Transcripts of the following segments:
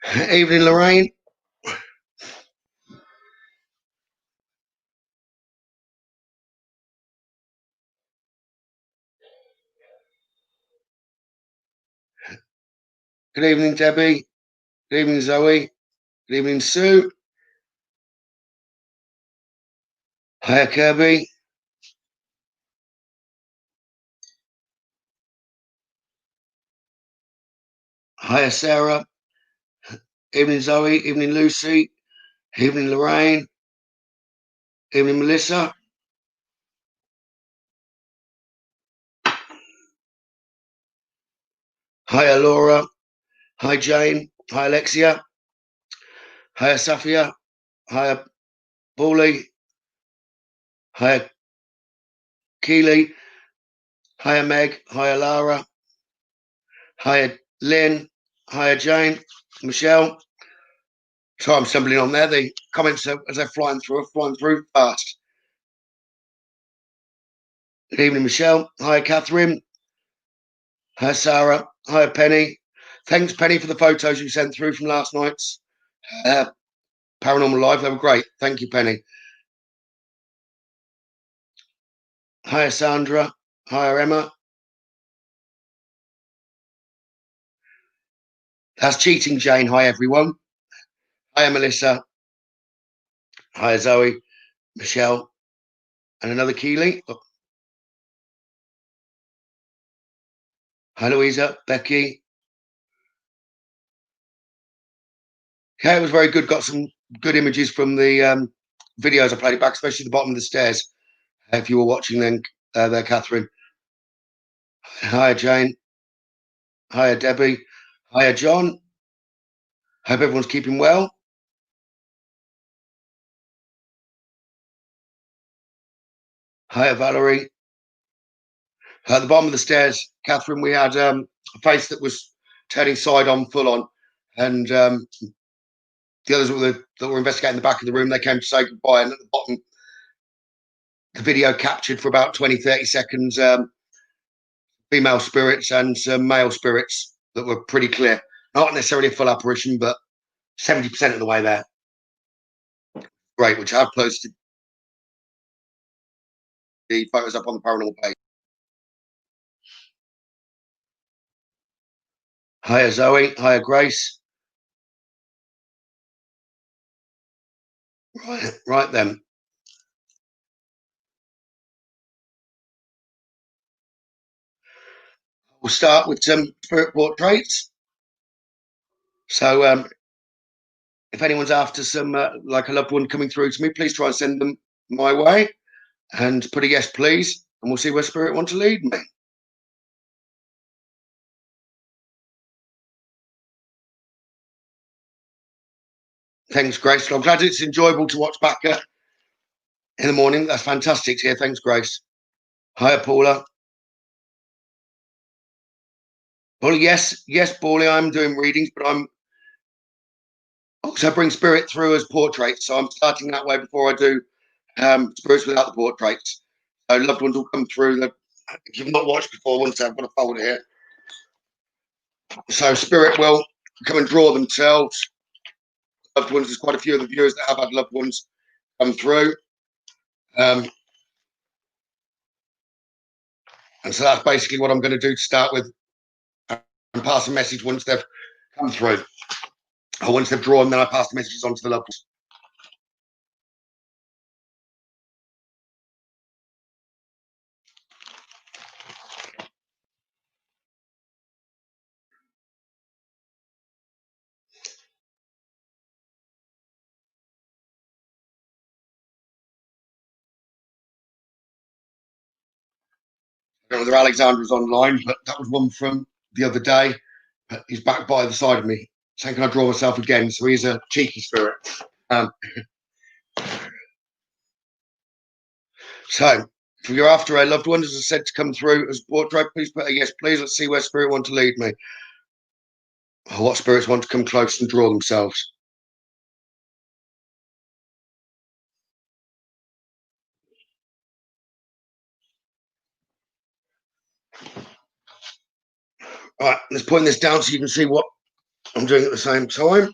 Evening, Lorraine. Good evening, Debbie. Good evening, Zoe. Good evening, Sue. Hiya, Kirby. Hiya, Sarah. Evening, Zoe. Evening, Lucy. Evening, Lorraine. Evening, Melissa. Hiya, Laura. Hi, Jane. Hi, Alexia. Hiya, Safia. Hiya, Paulie. Hiya, Keely. Hiya, Meg. Hiya, Lara. Hiya, Lynn. Hiya, Jane. Michelle. So I'm stumbling on there. The comments as they're flying through fast. Good evening, Michelle. Hiya, Catherine. Hi, Sarah. Hi, Penny. Thanks, Penny, for the photos you sent through from last night's Paranormal Live. They were great. Thank you, Penny. Hi, Sandra. Hi, Emma. That's cheating, Jane. Hi, everyone. Hi, Melissa. Hi, Zoe. Michelle. And another Keely. Hi, Louisa. Becky. Okay, it was very good. Got some good images from the videos I played it back, especially the bottom of the stairs. If you were watching then, there, Catherine. Hi, Jane. Hi, Debbie. Hi, John. Hope everyone's keeping well. Hi, Valerie. At the bottom of the stairs, Catherine, we had a face that was turning side on, full on, and the others that were investigating the back of the room, they came to say goodbye, and at the bottom, the video captured for about 20, 30 seconds female spirits and some male spirits that were pretty clear. Not necessarily a full apparition, but 70% of the way there. Great, which I've posted the photos up on the paranormal page. Hiya, Zoe. Hiya, Grace. Right then. We'll start with some spirit portraits. So if anyone's after some like a loved one coming through to me, please try and send them my way and put a yes, please, and we'll see where spirit want to lead me. Thanks, Grace. I'm glad it's enjoyable to watch back in the morning. That's fantastic to hear. Thanks, Grace. Hiya, Paula. Well, yes, Paulie, I'm doing readings, but I'm also bring spirit through as portraits. So I'm starting that way before I do spirits without the portraits. So loved ones will come through. That if you've not watched before, once I've got a folder here. So spirit will come and draw themselves. Loved ones. There's quite a few of the viewers that have had loved ones come through. And so that's basically what I'm going to do to start with and pass a message once they've come through. Or once they've drawn, then I pass the messages on to the loved ones. I don't know whether Alexandra's online, but that was one from the other day. He's back by the side of me saying, can I draw myself again? So he's a cheeky spirit. So if you're after a loved one, as I said, to come through as portrait, please put a yes, please. Let's see where spirit want to lead me. Or what spirits want to come close and draw themselves. All right, let's point this down so you can see what I'm doing it at the same time.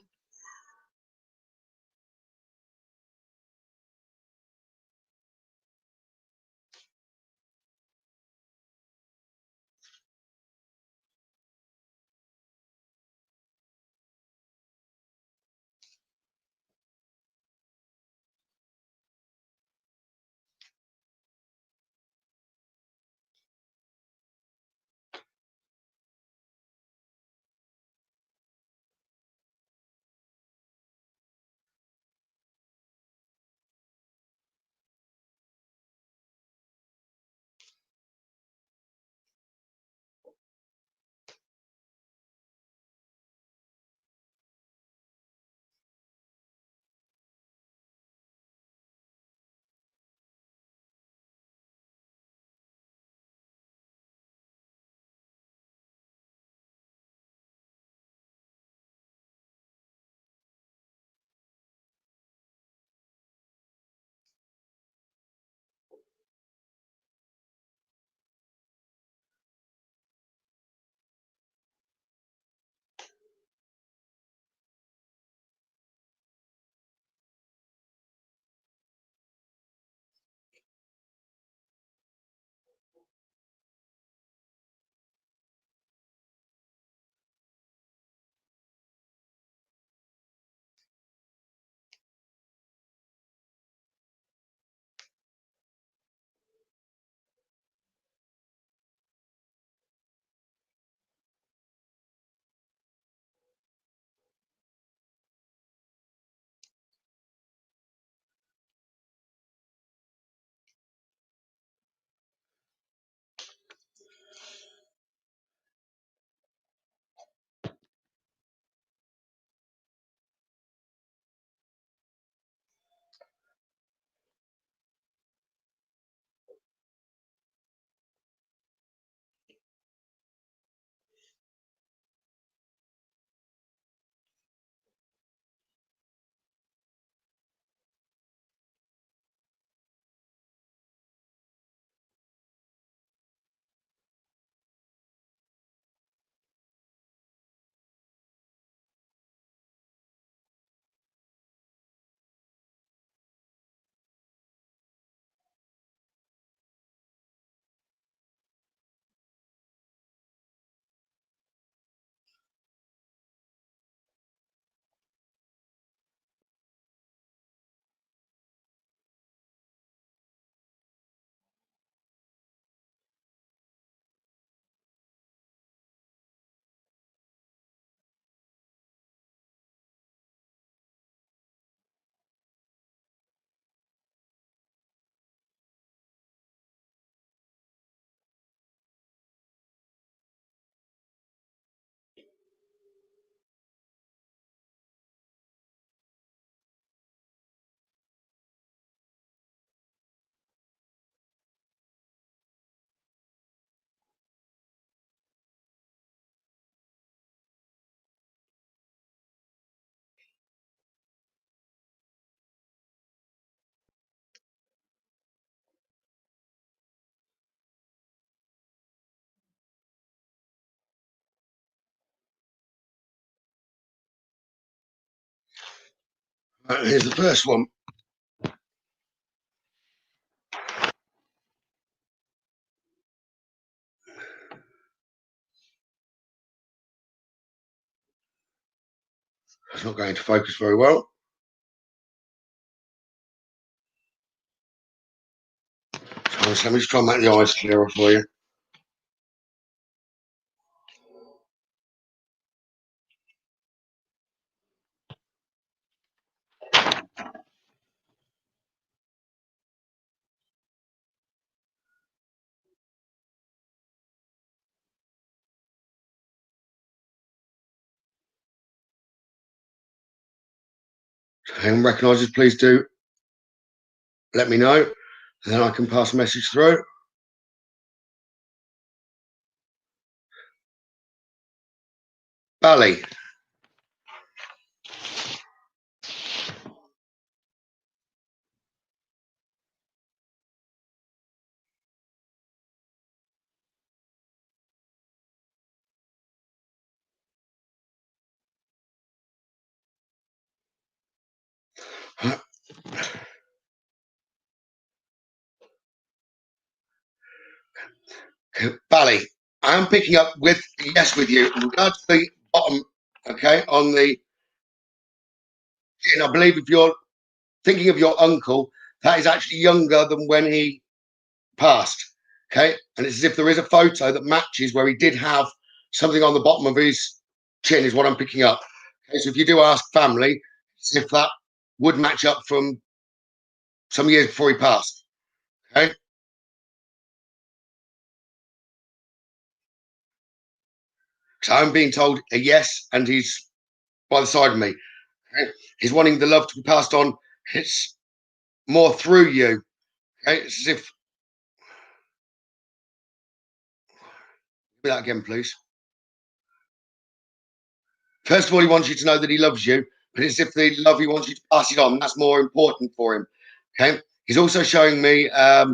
Here's the first one. It's not going to focus very well. So let me just try and make the eyes clearer for you. If anyone recognises, please do let me know, and then I can pass a message through. Bally. Bally, I'm picking up with yes with you. In regards to the bottom, okay, on the, and I believe if you're thinking of your uncle, that is actually younger than when he passed. Okay, and it's as if there is a photo that matches where he did have something on the bottom of his chin, is what I'm picking up. Okay, so if you do ask family, it's if that would match up from some years before he passed. Okay, so I'm being told a yes, and he's by the side of me. Okay? He's wanting the love to be passed on. It's more through you. Okay, it's as if, do that again, please. First of all, he wants you to know that he loves you, but it's as if the love he wants you to pass it on. That's more important for him. Okay. He's also showing me a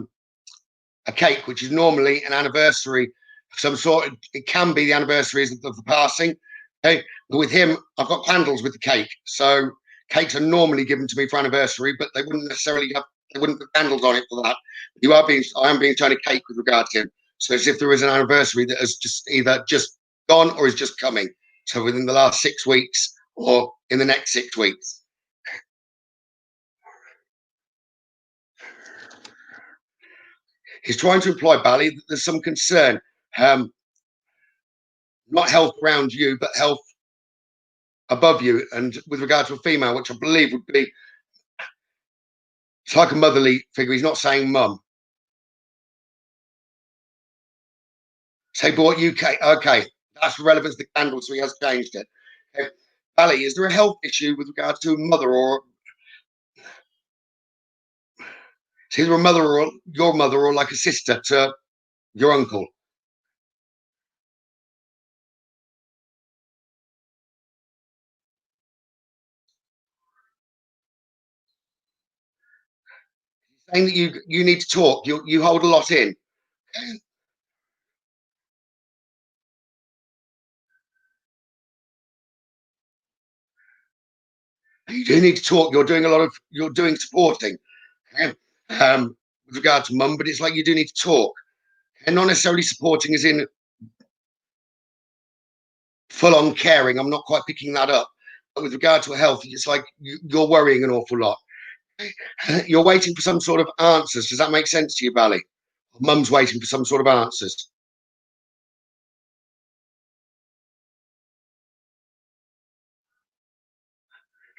cake, which is normally an anniversary of some sort. It can be the anniversaries of the passing. Okay. But with him, I've got candles with the cake. So cakes are normally given to me for anniversary, but they wouldn't necessarily have, they wouldn't put candles on it for that. I am being shown a cake with regard to him. So as if there is an anniversary that has just either just gone or is just coming. So within the last 6 weeks or in the next 6 weeks. He's trying to imply, Bally, that there's some concern, not health around you, but health above you. And with regard to a female, which I believe would be, it's like a motherly figure. He's not saying mum. Say, bought UK. Okay, that's relevant to the candle, so he has changed it. Okay. Bally, is there a health issue with regard to a mother, or it's either a mother or your mother, or like a sister to your uncle? Saying that you need to talk. You hold a lot in. You do need to talk. You're doing a lot of, you're doing supporting, okay? With regard to mum, but it's like you do need to talk, and not necessarily supporting as in full on caring. I'm not quite picking that up. But with regard to health, it's like you're worrying an awful lot. You're waiting for some sort of answers. Does that make sense to you, Bally? Mum's waiting for some sort of answers,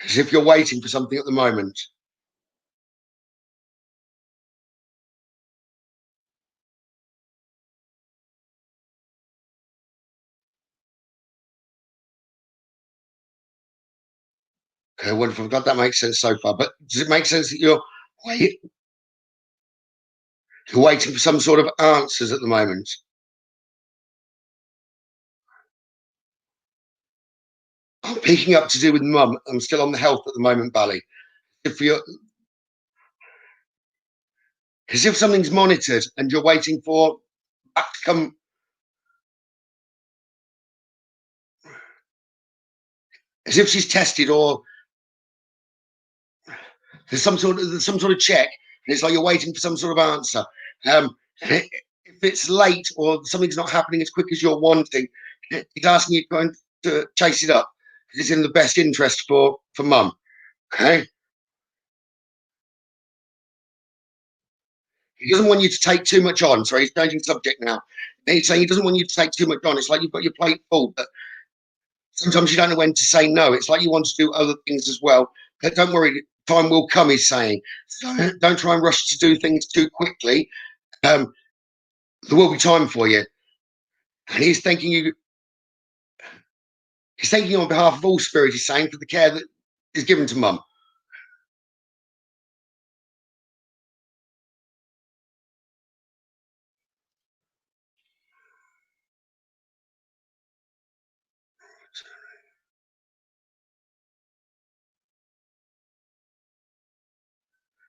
as if you're waiting for something at the moment. Okay, wonderful. I'm glad that makes sense so far. But does it make sense that wait, you're waiting for some sort of answers at the moment? I'm picking up to do with mum. I'm still on the health at the moment, Bally. If you're, as if something's monitored and you're waiting for that to come, as if she's tested, or there's some sort of check, and it's like you're waiting for some sort of answer. If it's late or something's not happening as quick as you're wanting, he's asking you to chase it up because it's in the best interest for mum. Okay, he doesn't want you to take too much on. Sorry, he's changing subject now. He's saying he doesn't want you to take too much on. It's like you've got your plate full, but sometimes you don't know when to say no. It's like you want to do other things as well. But don't worry, time will come, he's saying. So don't try and rush to do things too quickly. Um, there will be time for you. And he's thanking you on behalf of all spirit, he's saying, for the care that is given to mum.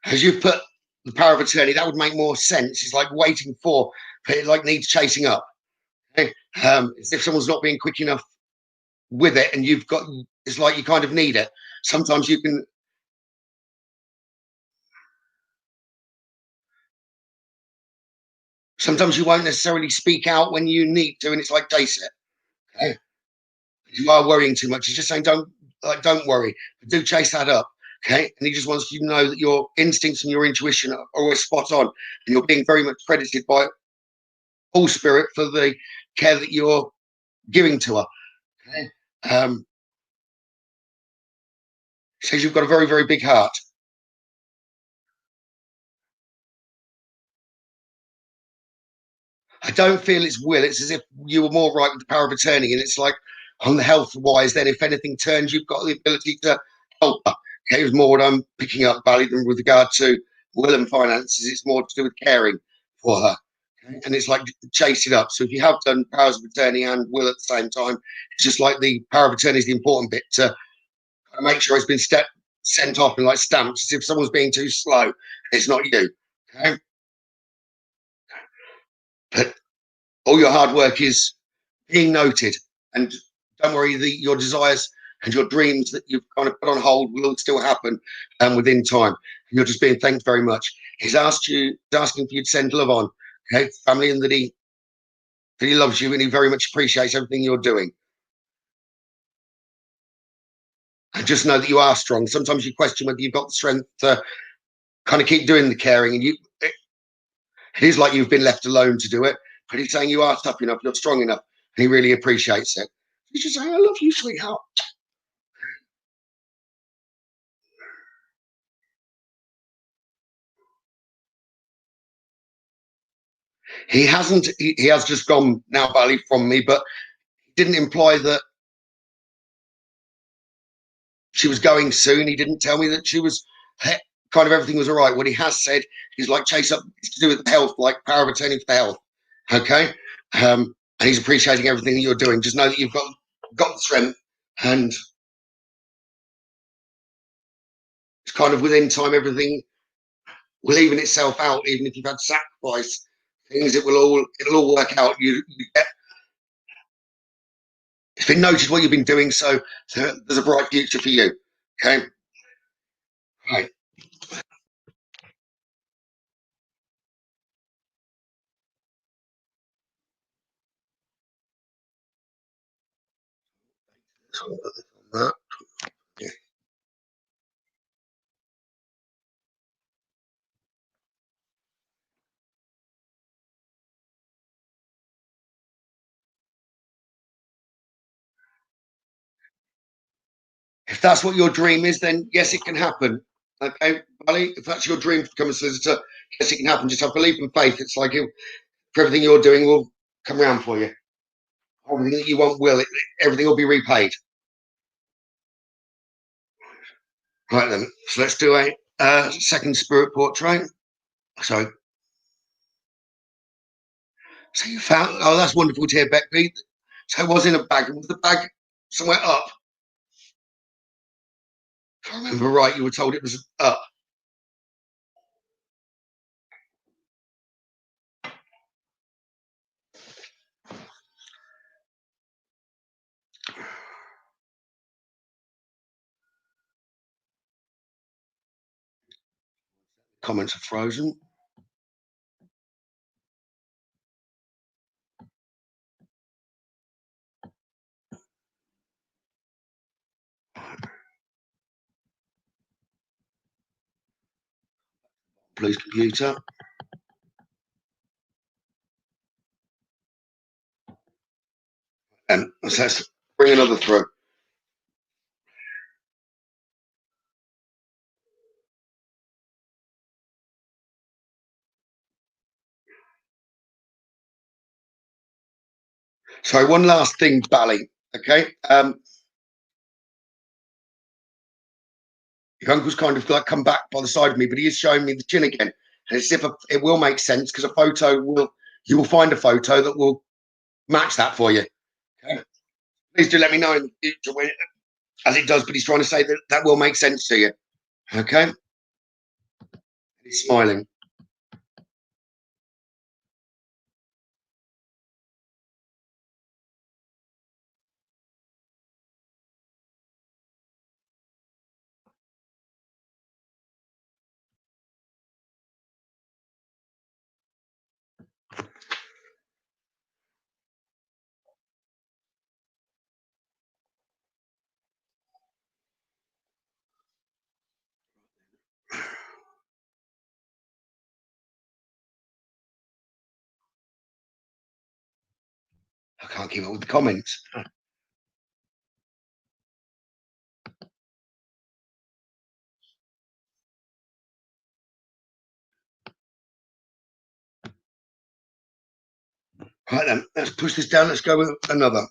As you've put the power of attorney, that would make more sense. It's like waiting for, but it like needs chasing up. Okay? It's if someone's not being quick enough with it, and you've got, it's like you kind of need it. Sometimes you can, Sometimes you won't necessarily speak out when you need to, and it's like, chase it. Okay? You are worrying too much. He's just saying, don't worry, but do chase that up. Okay, and he just wants you to know that your instincts and your intuition are always spot on, and you're being very much credited by all spirit for the care that you're giving to her. Okay, says you've got a very, very big heart. I don't feel it's will. It's as if you were more right with the power of attorney, and it's like on the health wise. Then, if anything turns, you've got the ability to help her. Okay, it was more what I'm picking up, Bally, than with regard to will and finances. It's more to do with caring for her, okay? And it's like chase it up. So if you have done powers of attorney and will at the same time, it's just like the power of attorney is the important bit to make sure it's been sent off and like stamped. As if someone's being too slow, it's not you. Okay, but all your hard work is being noted. And don't worry, your desires and your dreams that you've kind of put on hold will still happen within time. And you're just being thanked very much. He's asking for you to send love on, okay, family, and that he loves you and he very much appreciates everything you're doing. And just know that you are strong. Sometimes you question whether you've got the strength to kind of keep doing the caring, and it is like you've been left alone to do it. But he's saying you are tough enough, you're strong enough, and he really appreciates it. He's just saying, "I love you, sweetheart." He hasn't. He has just gone now, Bally, from me, but he didn't imply that she was going soon. He didn't tell me that she was kind of everything was all right. What he has said is like chase up it's to do with health, like power of attorney for health. Okay, and he's appreciating everything that you're doing. Just know that you've got the strength, and it's kind of within time. Everything will even itself out. Even if you've had sacrifice things, it'll all work out. You get it's been noted what you've been doing, so there's a bright future for you. Okay, right. So, that. Yeah. If that's what your dream is, then yes, it can happen. Okay, Ali, if that's your dream to become a solicitor, yes, it can happen. Just have belief and faith. It's like for everything you're doing will come around for you. Everything that you want will. Everything will be repaid. Right then. So let's do a second spirit portrait. So, so you found. Oh, that's wonderful to hear, Becky. So it was in a bag. Was the bag somewhere up? If I remember right, you were told it was up. Comments are frozen. Please, computer. And let's bring another through. So one last thing, Bally. Okay. Your uncle's kind of like come back by the side of me, but he is showing me the chin again. And it's as if it will make sense because a photo will, you will find a photo that will match that for you. Okay? Please do let me know in the future when, as it does, but he's trying to say that that will make sense to you. Okay? He's smiling. I can't keep up with the comments. Right then, let's push this down. Let's go with another.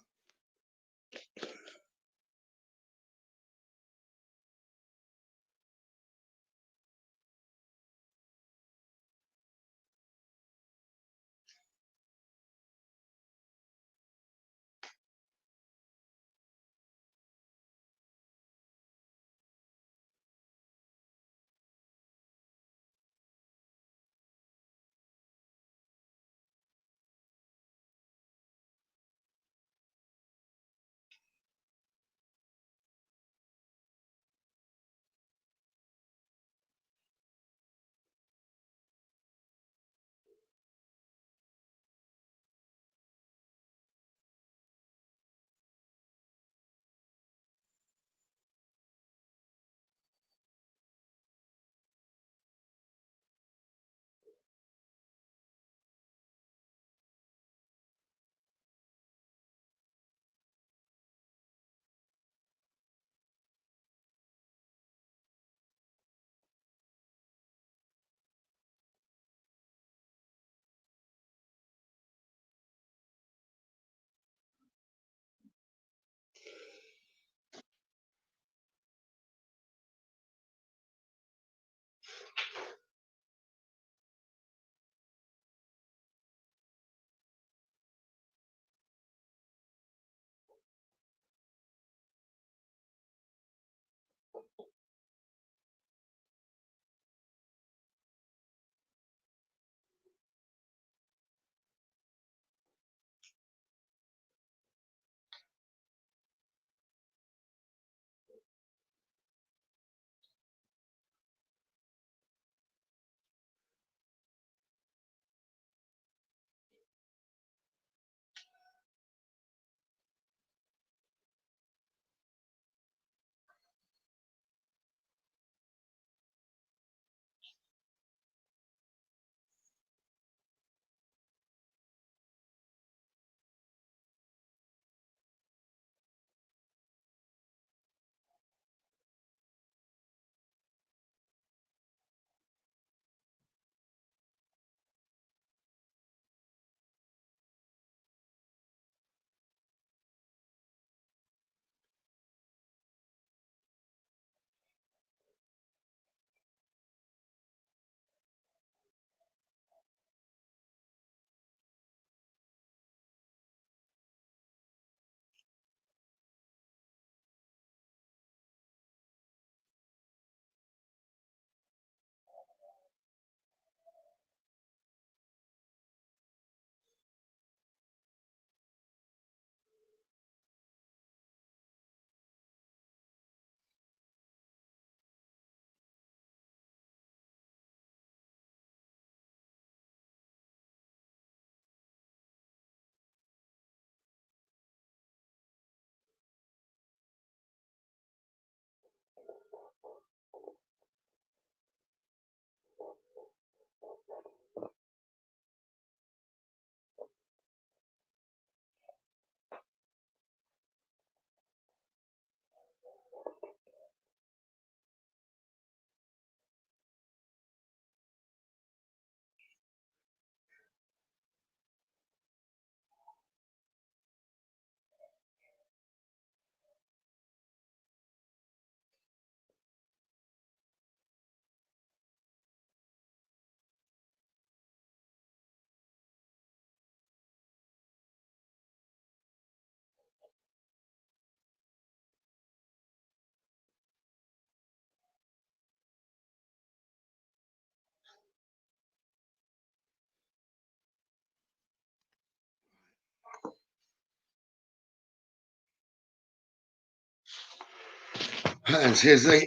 And here's the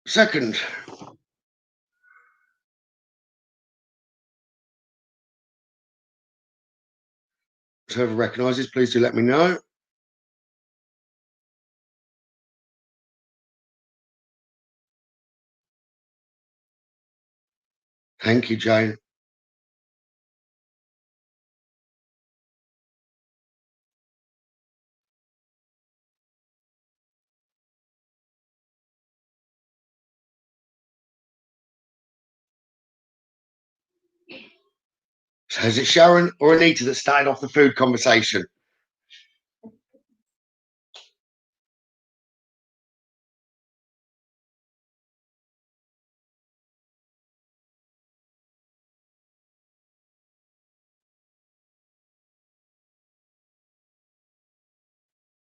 second. So whoever recognises, please do let me know. Thank you, Jane. So is it Sharon or Anita that started off the food conversation?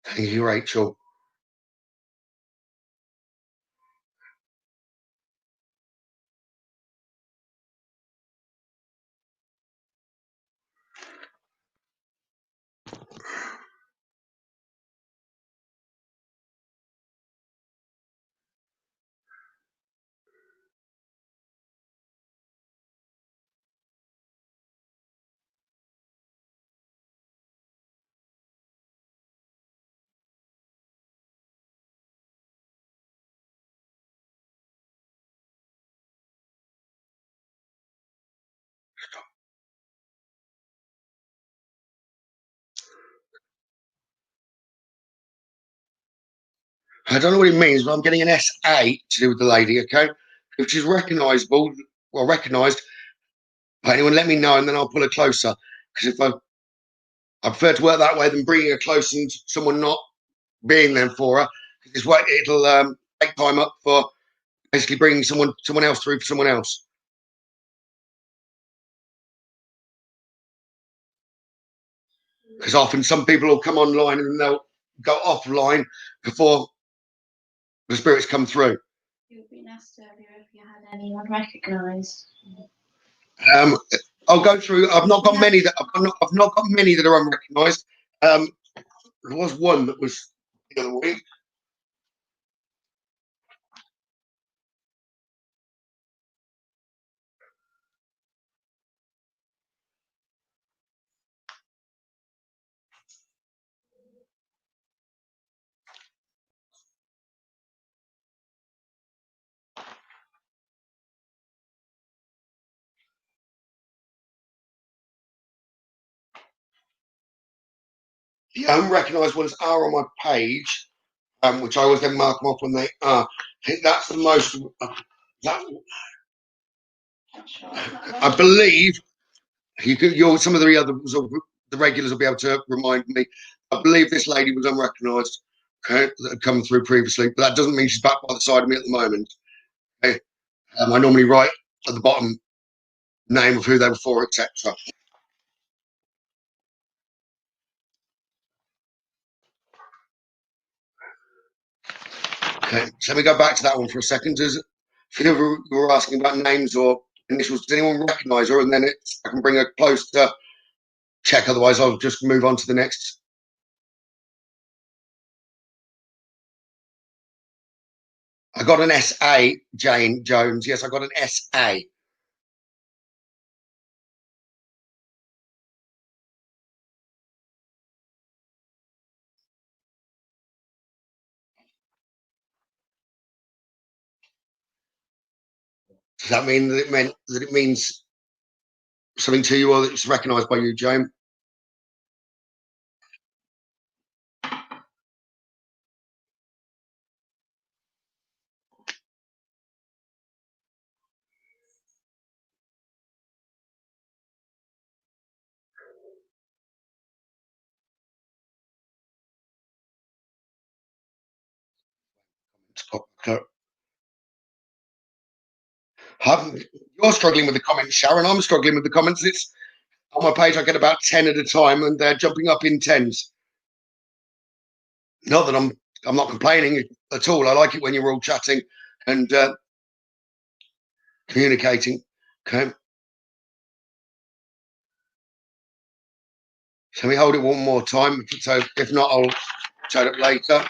Thank you, Rachel. I don't know what it means, but I'm getting an SA to do with the lady, okay? If she's recognisable, well, recognised, but anyone let me know and then I'll pull her closer. Because if I prefer to work that way than bringing her close and someone not being there for her. It's what it'll take time up for basically bringing someone else through for someone else. Because often some people will come online and they'll go offline before the spirits come through. It would be nice to have you if you had anyone recognised. I'll go through. I've not got many that I've not got many that are unrecognised. There was one that was the other week. The unrecognised ones are on my page, which I always then mark them off when they are. I think that's the most. That I believe you could. Some of the others, the regulars will be able to remind me. I believe this lady was unrecognised, okay, that had come through previously, but that doesn't mean she's back by the side of me at the moment. Okay? I normally write at the bottom name of who they were for, etc. Okay, so let me go back to that one for a second. If you were asking about names or initials, does anyone recognise her? And then I can bring her close to check. Otherwise, I'll just move on to the next. I got an SA, Jane Jones. Yes, I got an SA. Does that mean that it means something to you or that it's recognised by you, Jane? You're struggling with the comments, Sharon. I'm struggling with the comments. It's on my page. I get about 10 at a time, and they're jumping up in tens. Not that I'm not complaining at all. I like it when you're all chatting and communicating. Okay. So let me hold it one more time. So if not, I'll show it later.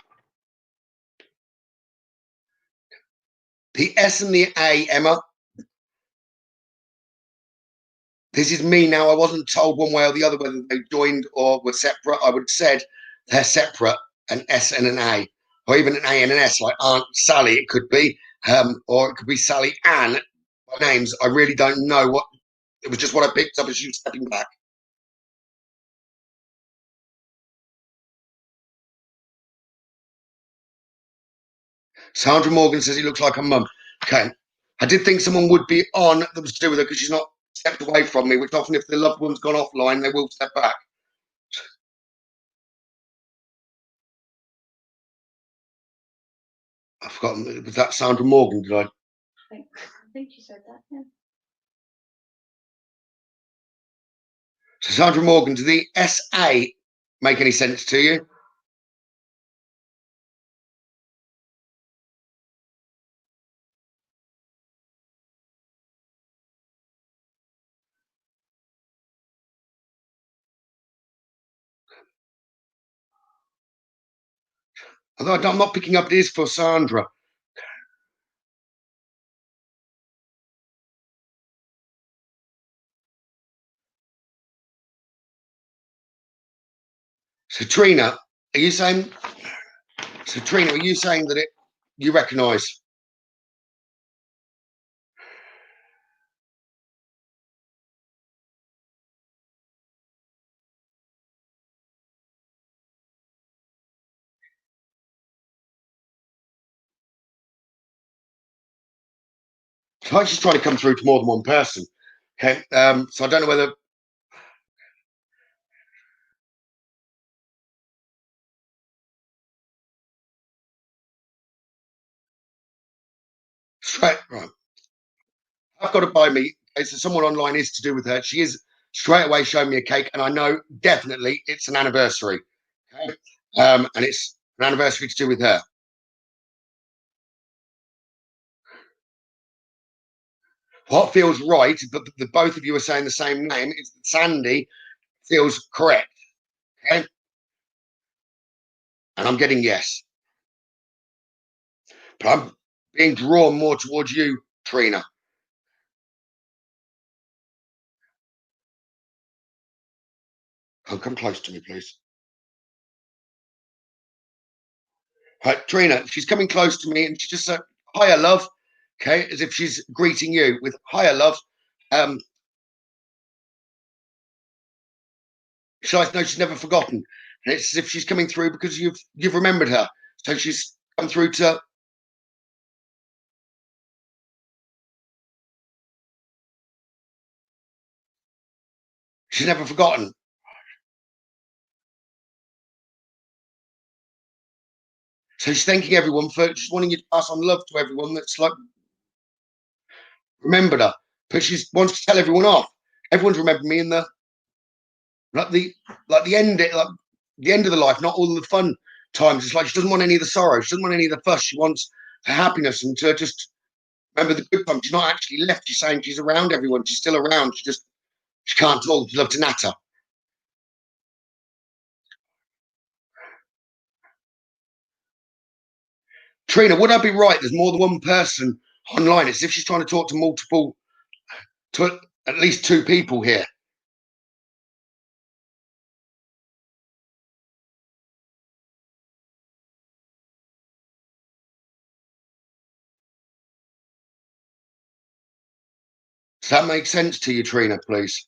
The S and the A, Emma. This is me now. I wasn't told one way or the other whether they joined or were separate. I would have said they're separate, an S and an A, or even an A and an S, like Aunt Sally. It could be, or it could be Sally Ann. By names, I really don't know what. It was just what I picked up as she was stepping back. Sandra Morgan says he looks like her mum. Okay. I did think someone would be on that was to do with her because she's not stepped away from me, which often, if the loved one's gone offline, they will step back. I've forgotten. Was that Sandra Morgan? Did I? I think you said that, yeah. So Sandra Morgan, does the SA make any sense to you? Although I'm not picking up it is for Sandra. So Trina, are you saying? So Trina, are you saying that it you recognise? So she's trying to come through to more than one person. Okay, so I don't know whether straight right. I've got to buy me. Okay, so someone online is to do with her. She is straight away showing me a cake, and I know definitely it's an anniversary. Okay, and it's an anniversary to do with her. What feels right, but the both of you are saying the same name, is that Sandy feels correct. Okay, and I'm getting yes, but I'm being drawn more towards you, Trina. Oh, come close to me, please. Right, Trina, she's coming close to me and she just said, "Hiya, love." Okay, as if she's greeting you with "Hiya, love." Um, so I know she's never forgotten, and it's as if she's coming through because you've remembered her. So she's come through to. She's never forgotten. So she's thanking everyone for just wanting you to pass on love to everyone that's like remembered her, but she wants to tell everyone off. Everyone's remembered me in the like the like the end like the end of the life, not all the fun times. It's like she doesn't want any of the sorrow. She doesn't want any of the fuss. She wants her happiness and to just remember the good times. She's not actually left. She's saying she's around everyone. She's still around. She can't talk. She loves to natter. Trina, would I be right? There's more than one person online. It's as if she's trying to talk to multiple, to at least two people here. Does that make sense to you, Trina, please?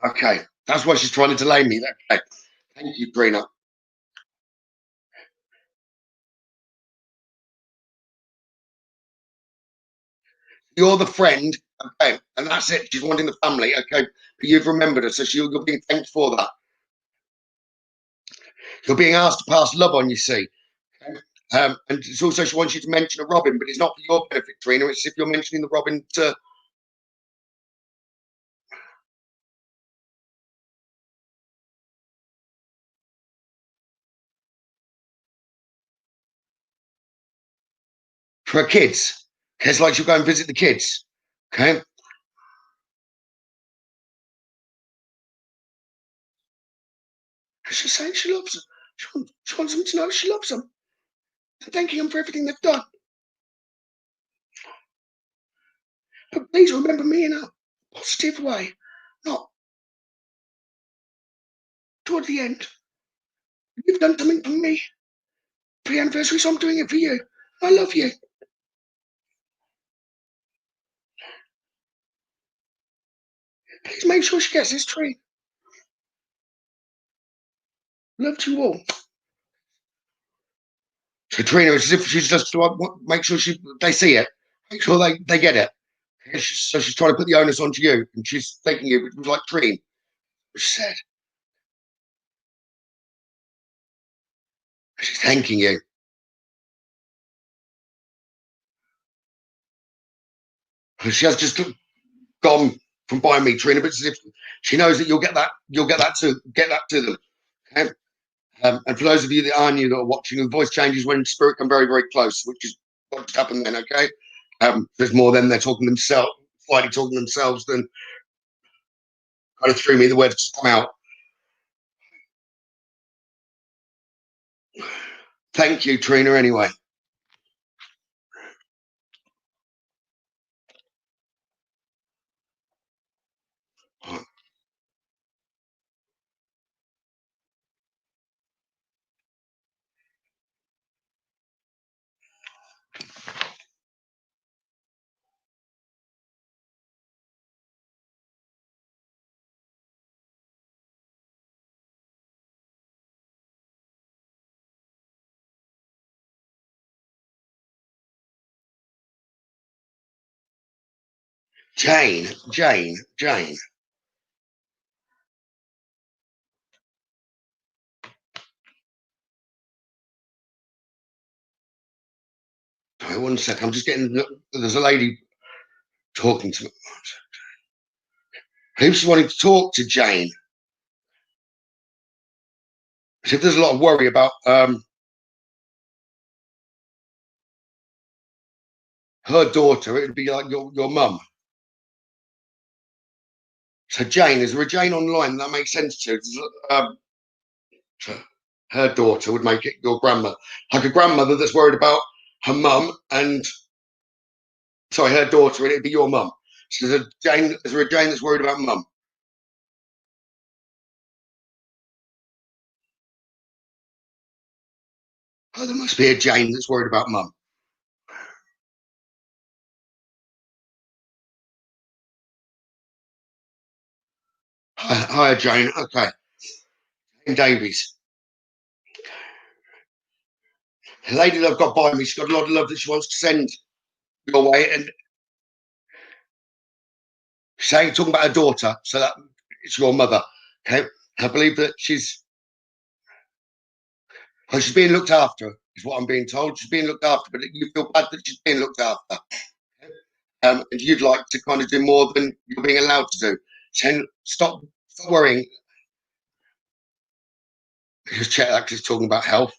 Okay. That's why she's trying to delay me. Okay. Thank you, Trina. You're the friend. Okay. And that's it. She's wanting the family. Okay. But you've remembered her. So you're being thanked for that. You're being asked to pass love on, you see. Okay? And it's also she wants you to mention a Robin, but it's not for your benefit, Trina. It's if you're mentioning the Robin to for her kids. Okay, it's like she'll go and visit the kids. Okay. She's saying she loves them. She wants them to know she loves them and thanking them for everything they've done. But please remember me in a positive way, not toward the end. You've done something for me for the anniversary, so I'm doing it for you. I love you. Please make sure she gets this tree. Love to you all. So Trina, it's as if she's just to make sure they see it, make sure they get it. So she's trying to put the onus onto you, and she's thanking you. It was like Trina. She said, she's thanking you. She has just gone from buying me, Trina, but it's as if she knows that you'll get that to them. Okay? And for those of you that are new that are watching, the voice changes when spirit come very, very close, which is what's happened then. Okay, there's more than they're talking themselves, slightly talking themselves than kind of threw me. The words just come out. Thank you, Trina. Anyway. Jane. Sorry, 1 sec. I'm just getting. There's a lady talking to me. Who's wanting to talk to Jane? So if there's a lot of worry about her daughter, it'd be like your mum. So Jane, is there a Jane online that makes sense to? Her daughter would make it your grandmother, like a grandmother that's worried about her mum and sorry, her daughter, and it'd be your mum. So there's a Jane. Is there a Jane that's worried about mum? Oh, there must be a Jane that's worried about mum. Hi, Jane. Okay, Jane Davies. The lady that I've got by me, she's got a lot of love that she wants to send your way, and saying talking about her daughter, so that it's your mother. Okay, I believe that she's being looked after, is what I'm being told. She's being looked after, but you feel bad that she's being looked after. And you'd like to kind of do more than you're being allowed to do. So stop worrying. Just check that because it's talking about health.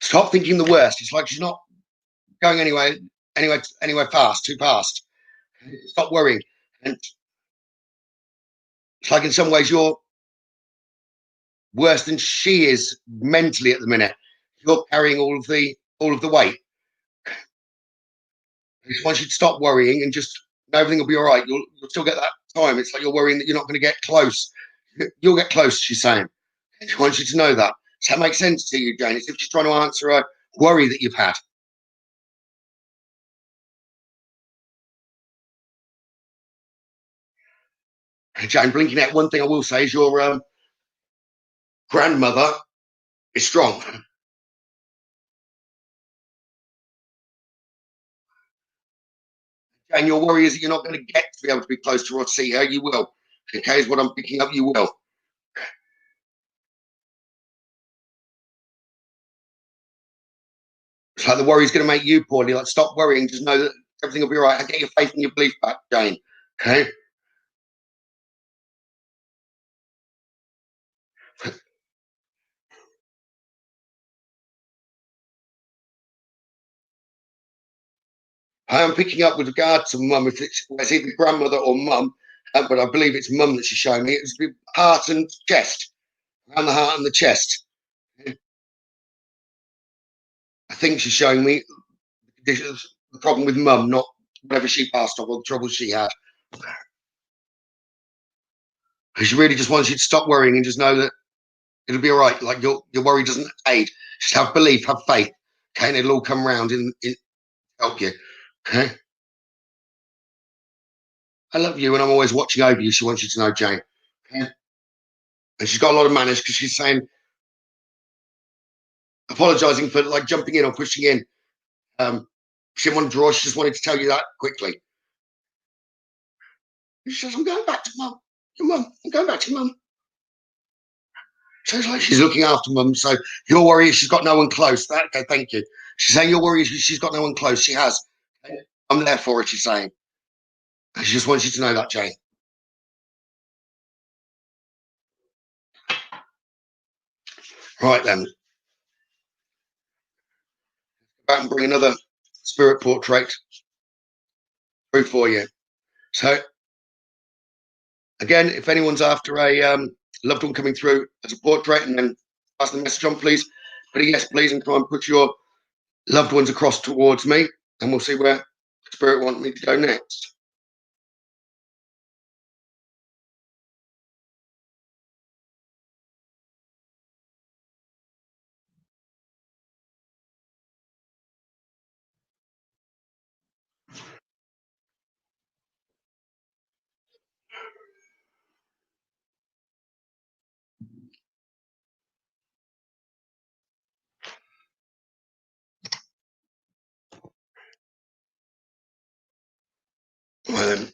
Stop thinking the worst. It's like she's not going anywhere fast, too fast. Stop worrying. And it's like in some ways you're worse than she is mentally at the minute. You're carrying all of the weight. Once you stop worrying and just everything will be all right, you'll still get that time. It's like you're worrying that you're not going to get close. You'll get close, she's saying. She wants you to know that. Does that make sense to you, Jane? It's if she's trying to answer a worry that you've had. Jane, blinking out, one thing I will say is your grandmother is strong. And your worry is that you're not going to get to be able to be close to her or see her. You will. Okay, is what I'm picking up. You will. It's like the worry's going to make you poorly. Like, stop worrying. Just know that everything will be all right. Get your faith and your belief back, Jane. Okay? I am picking up with regard to mum, if it's either grandmother or mum, but I believe it's mum that she's showing me. It's the heart and chest, around the heart and the chest. I think she's showing me the problem with mum, not whatever she passed off or the trouble she had. She really just wants you to stop worrying and just know that it'll be all right. Like your worry doesn't aid. Just have belief, have faith. Okay, and it'll all come around and help you. Okay. I love you and I'm always watching over you. She wants you to know, Jane. Okay? And she's got a lot of manners because she's saying, apologizing for like jumping in or pushing in. She didn't want to draw. She just wanted to tell you that quickly. She says, I'm going back to mum. Your mum. I'm going back to mum. So it's like she's looking after mum. So your worry is she's got no one close. That, okay, thank you. She's saying your worry is she's got no one close. She has. Okay? I'm there for her, she's saying. And she just wants you to know that, Jane. Right then. Back and bring another spirit portrait through for you. So again, if anyone's after a loved one coming through as a portrait and then pass the message on, please put a yes, please, and try and put your loved ones across towards me, and we'll see where spirit wants me to go next. Well, then,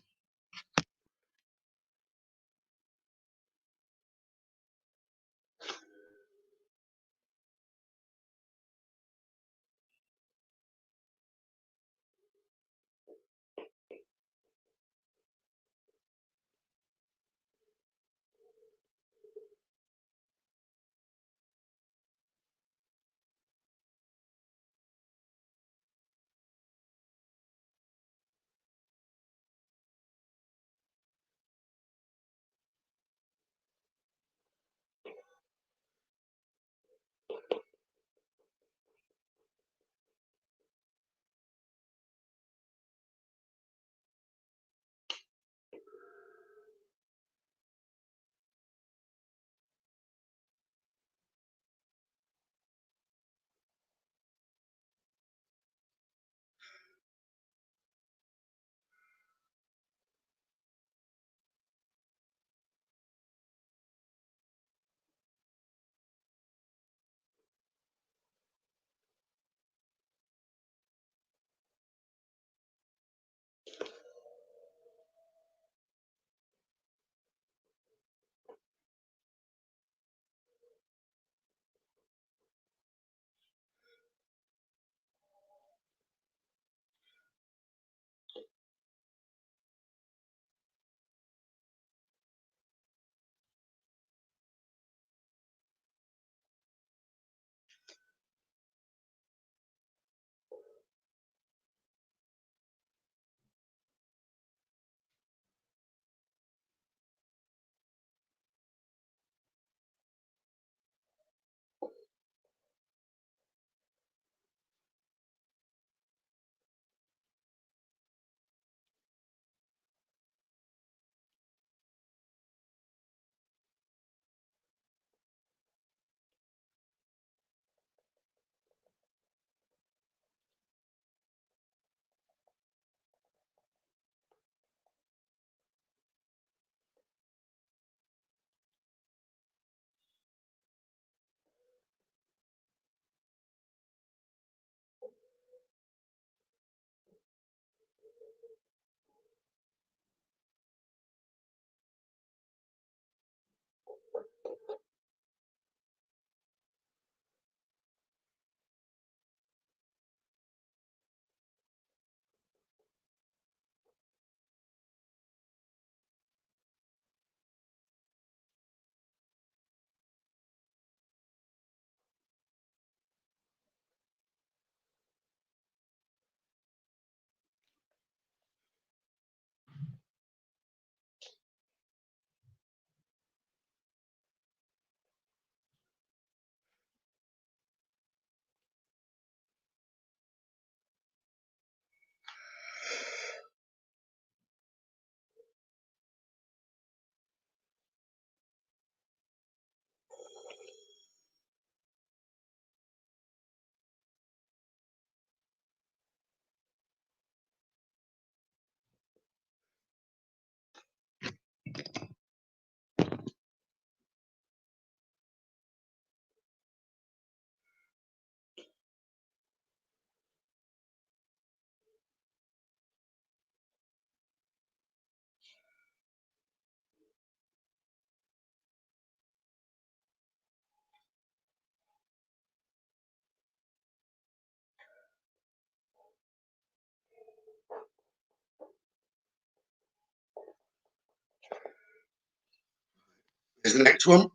There's the next one.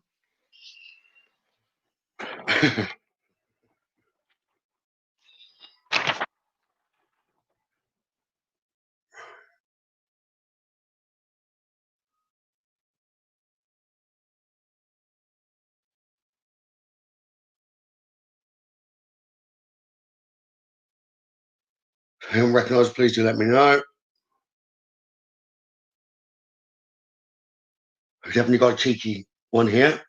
If you recognise, please do let me know. We've definitely got a cheeky one here.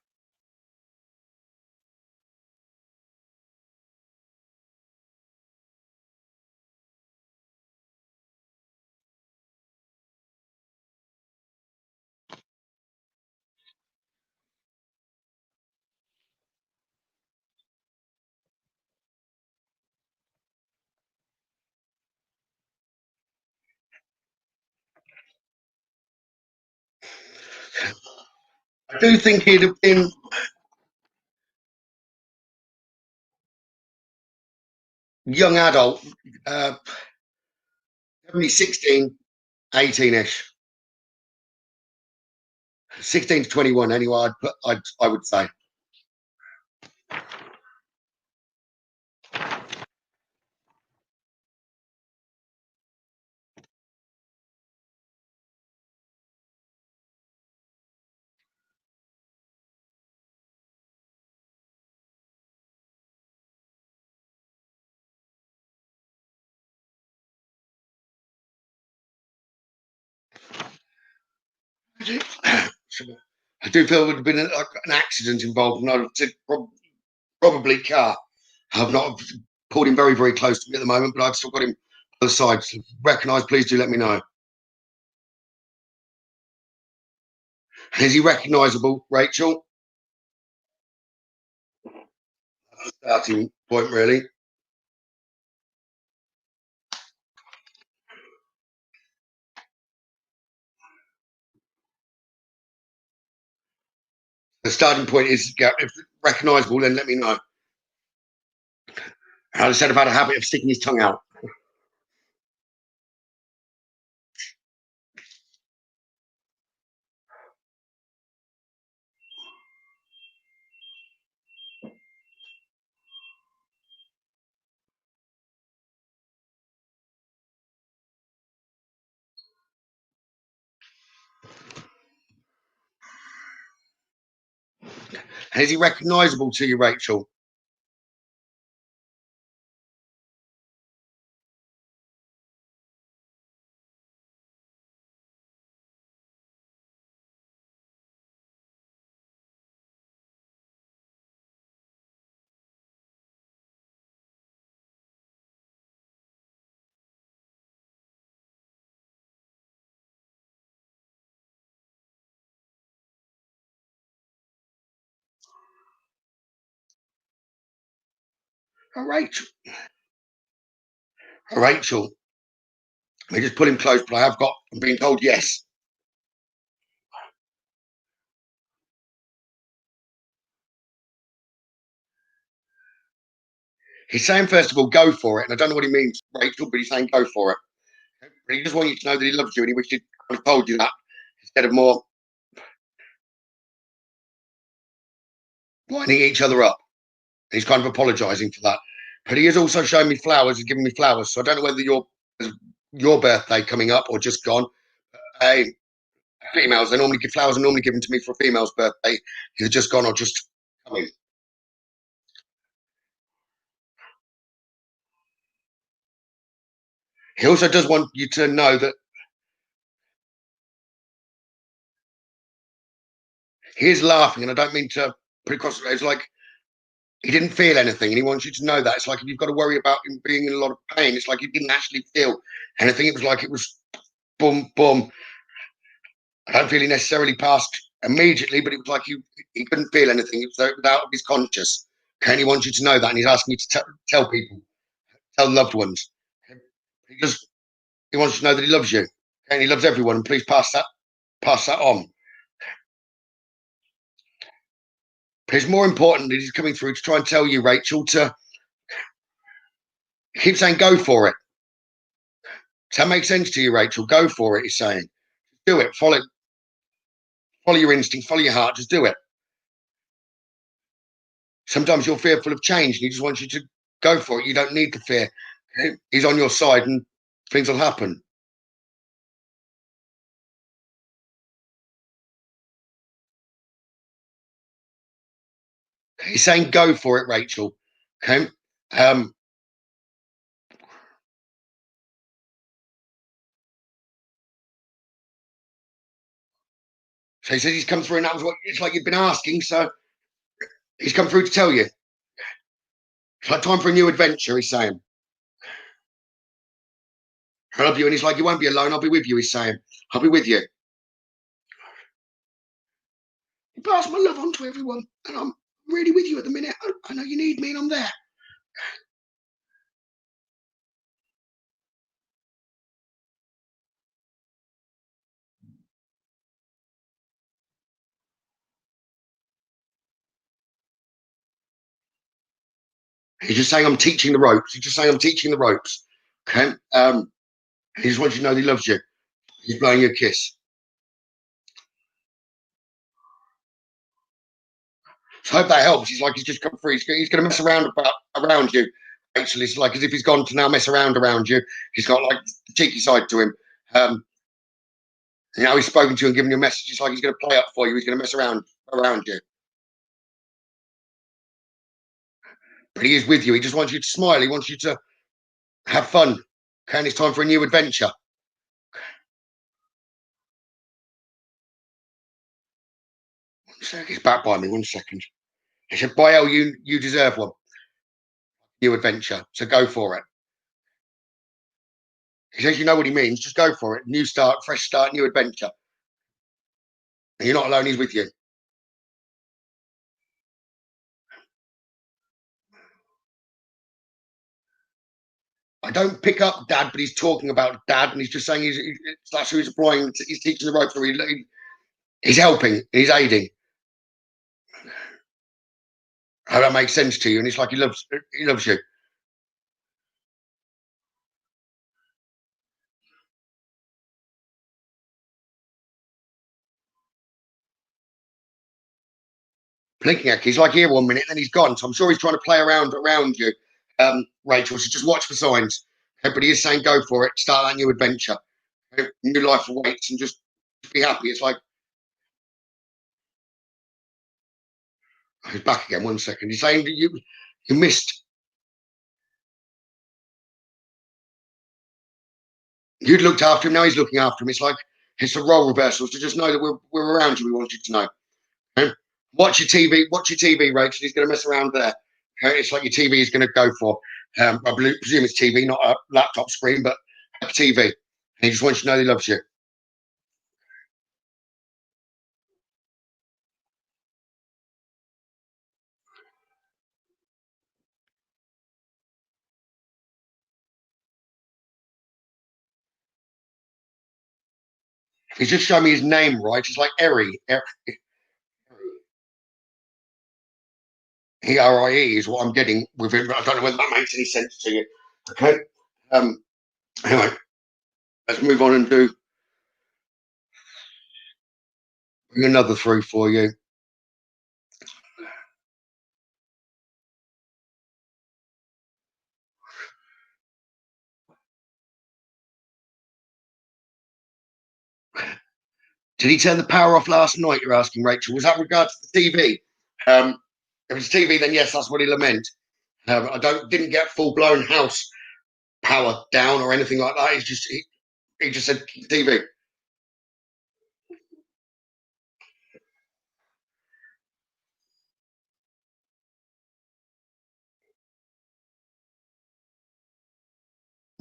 I do think he'd have been young adult, definitely 16, 18-ish. 16 to 21 anyway, I would say. I do feel there would have been an accident involved, and I'd have said probably car. I've not pulled him very, very close to me at the moment, but I've still got him on the side. So recognise, please do let me know. Is he recognisable, Rachel? Starting point, really. The starting point is, if recognisable, then let me know. I said I've had a habit of sticking his tongue out. And is he recognisable to you, Rachel? Oh, Rachel. Oh, Rachel. I just put him close, but I'm being told yes. He's saying, first of all, go for it. And I don't know what he means, Rachel, but he's saying go for it. But he just wants you to know that he loves you, and he wished he'd kind of told you that instead of more winding each other up. He's kind of apologising for that. But he is also showing me flowers and giving me flowers. So I don't know whether your birthday coming up or just gone. Females, they normally give flowers are normally given to me for a female's birthday. Either just gone or just coming. He also does want you to know that he is laughing, and I don't mean to put it across. It's like he didn't feel anything, and he wants you to know that. It's like if you've got to worry about him being in a lot of pain, it's like he didn't actually feel anything. It was like it was boom, boom. I don't feel he necessarily passed immediately, but it was like he couldn't feel anything. It was out of his conscious. Okay, and he wants you to know that, and he's asking you to tell people, tell loved ones. He wants you to know that he loves you, okay, and he loves everyone. And please pass that on. But it's more important that he's coming through to try and tell you, Rachel, to keep saying go for it. Does that make sense to you, Rachel? Go for it, he's saying. Do it. Follow follow your instinct, follow your heart, just do it. Sometimes you're fearful of change and he just wants you to go for it. You don't need the fear. Okay? He's on your side and things will happen. He's saying go for it, Rachel. Okay. So he says he's come through, and that was what it's like you've been asking. So he's come through to tell you. It's like time for a new adventure, he's saying. I love you. And he's like, you won't be alone. I'll be with you, he's saying. I'll be with you. You pass my love on to everyone. And I'm really with you at the minute. I know you need me and I'm there. He's just saying I'm teaching the ropes. He's just saying I'm teaching the ropes. Okay. He just wants you to know that he loves you. He's blowing you a kiss. So I hope that helps. He's like he's just come through. He's going to mess around around you. Actually, it's like as if he's gone to now mess around you. He's got like the cheeky side to him. He's spoken to you and given you a message. It's like he's going to play up for you. He's going to mess around you. But he is with you. He just wants you to smile. He wants you to have fun. Okay, and it's time for a new adventure. He's back by me. 1 second. He said, by hell, you deserve one. New adventure. So go for it. He says, you know what he means. Just go for it. New start, fresh start, new adventure. And you're not alone. He's with you. I don't pick up dad, but he's talking about dad, and he's just saying that's who he's applying. He's teaching the ropes. He's helping. He's aiding. How that makes sense to you? And it's like he loves you. Blinking at he's like here 1 minute, then he's gone. So I'm sure he's trying to play around you, Rachel. So just watch for signs. Okay, but he is saying go for it, start that new adventure. Okay, new life awaits, and just be happy. It's like he's back again. 1 second. He's saying that you missed. You'd looked after him. Now he's looking after him. It's like it's a role reversal. So just know that we're around you. We want you to know. Okay? Watch your TV. Watch your TV, Rachel. He's going to mess around there. Okay? It's like your TV is going to go for. I presume it's TV, not a laptop screen, but a TV. And he just wants you to know he loves you. He's just showing me his name, right? It's like Eri. ERIE is what I'm getting with him. I don't know whether that makes any sense to you. Okay. Anyway, let's move on and bring another through for you. Did he turn the power off last night? You're asking, Rachel. Was that regards to the TV? If it's TV, then yes, that's what he lament. I didn't get full blown house power down or anything like that. He just said TV.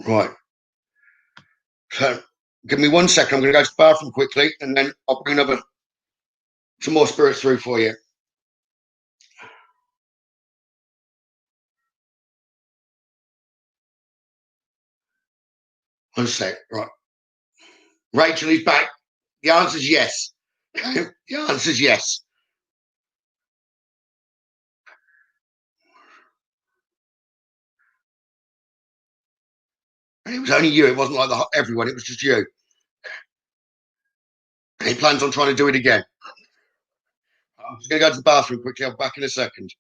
Right. So give me 1 second. I'm going to go to the bathroom quickly, and then I'll bring some more spirits through for you. 1 sec. Right. Rachel is back. The answer's yes. The answer's yes. And it was only you. It wasn't like everyone. It was just you. And he plans on trying to do it again. I'm just going to go to the bathroom quickly. I'll be back in a second.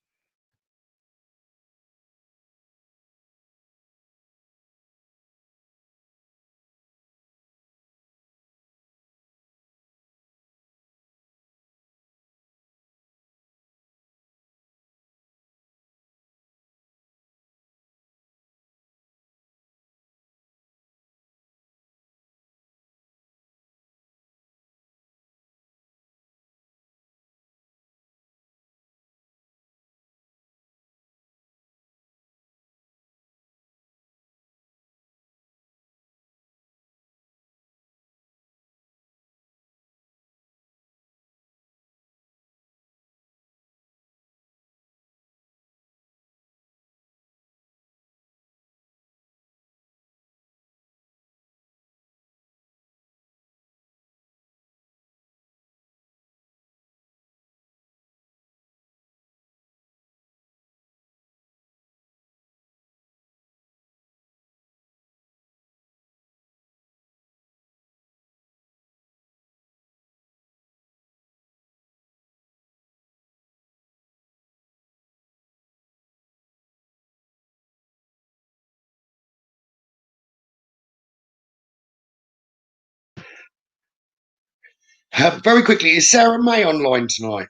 Very quickly, is Sarah May online tonight?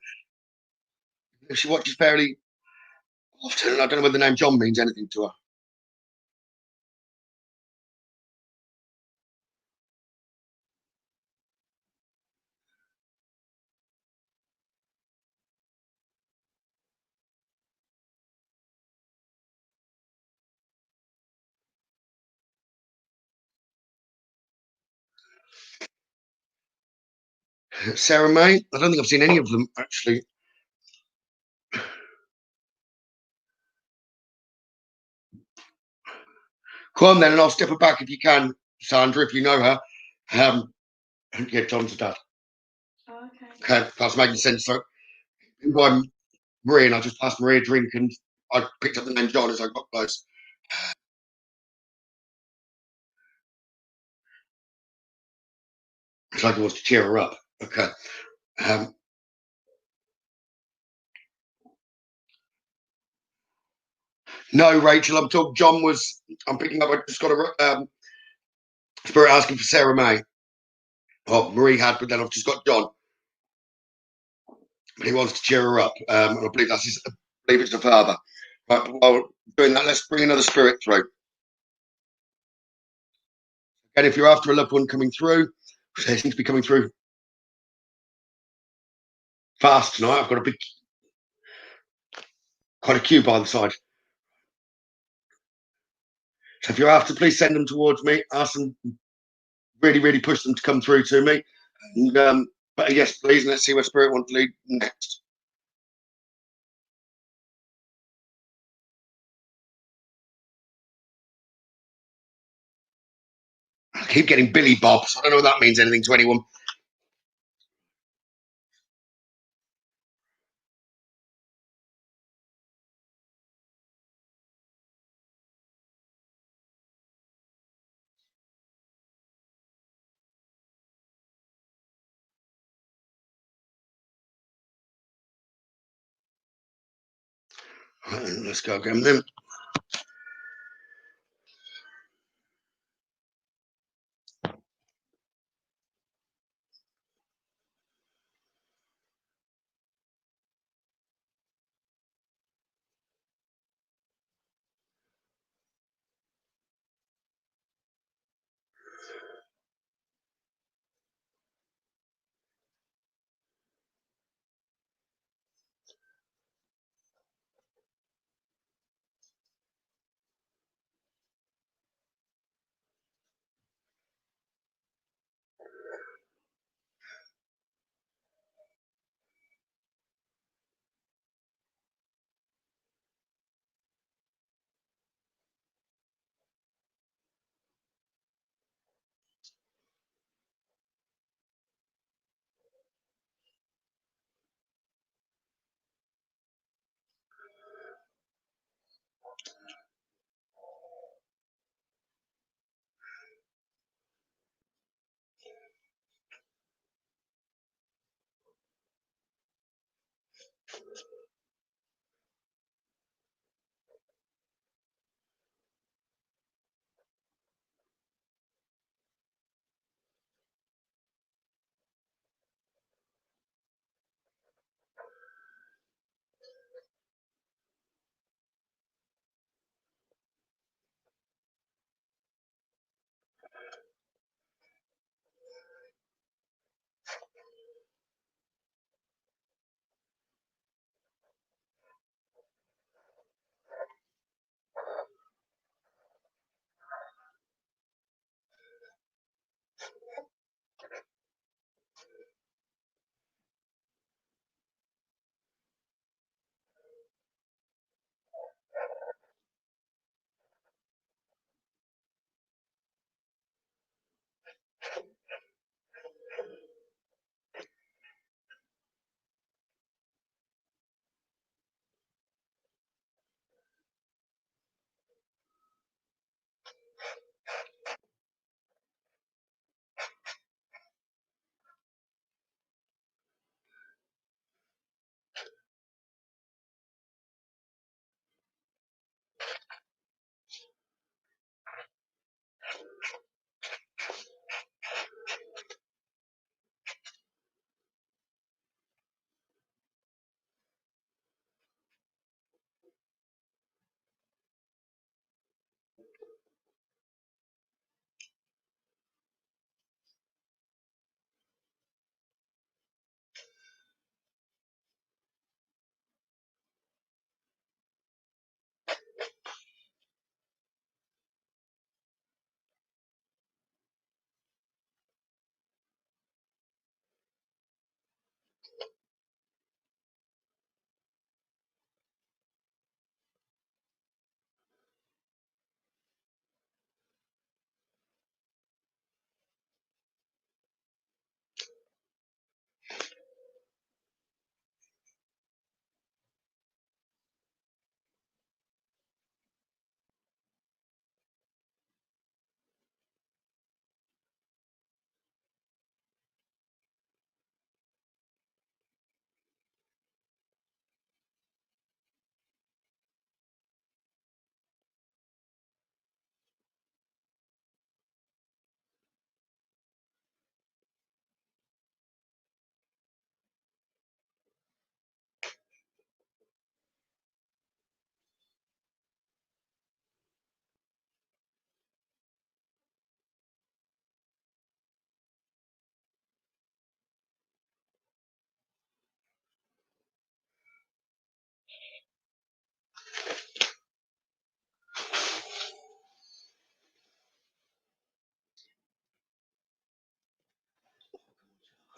She watches fairly often. I don't know whether the name John means anything to her. Sarah May? I don't think I've seen any of them, actually. Come on then, and I'll step her back if you can, Sandra, if you know her. Yeah, John's dad. Oh, okay. Okay, that's making sense. So, by Marie, and I just passed Marie a drink, and I picked up the name John as I got close. It's like he wants to cheer her up. Okay. Um, no, Rachel, I'm talking. John was. I'm picking up. I just got a spirit asking for Sarah May. Oh, Marie had, but then I've just got John. He wants to cheer her up, and I believe I believe it's the father. Right, but while doing that, let's bring another spirit through. And if you're after a loved one coming through, they seem to be coming through fast tonight. I've got a big, quite a queue by the side. So if you're after, please send them towards me. Ask them, really, really push them to come through to me. And but yes, please, and let's see where spirit wants to lead next. I keep getting Billy Bobs. I don't know if that means anything to anyone. Let's go again then.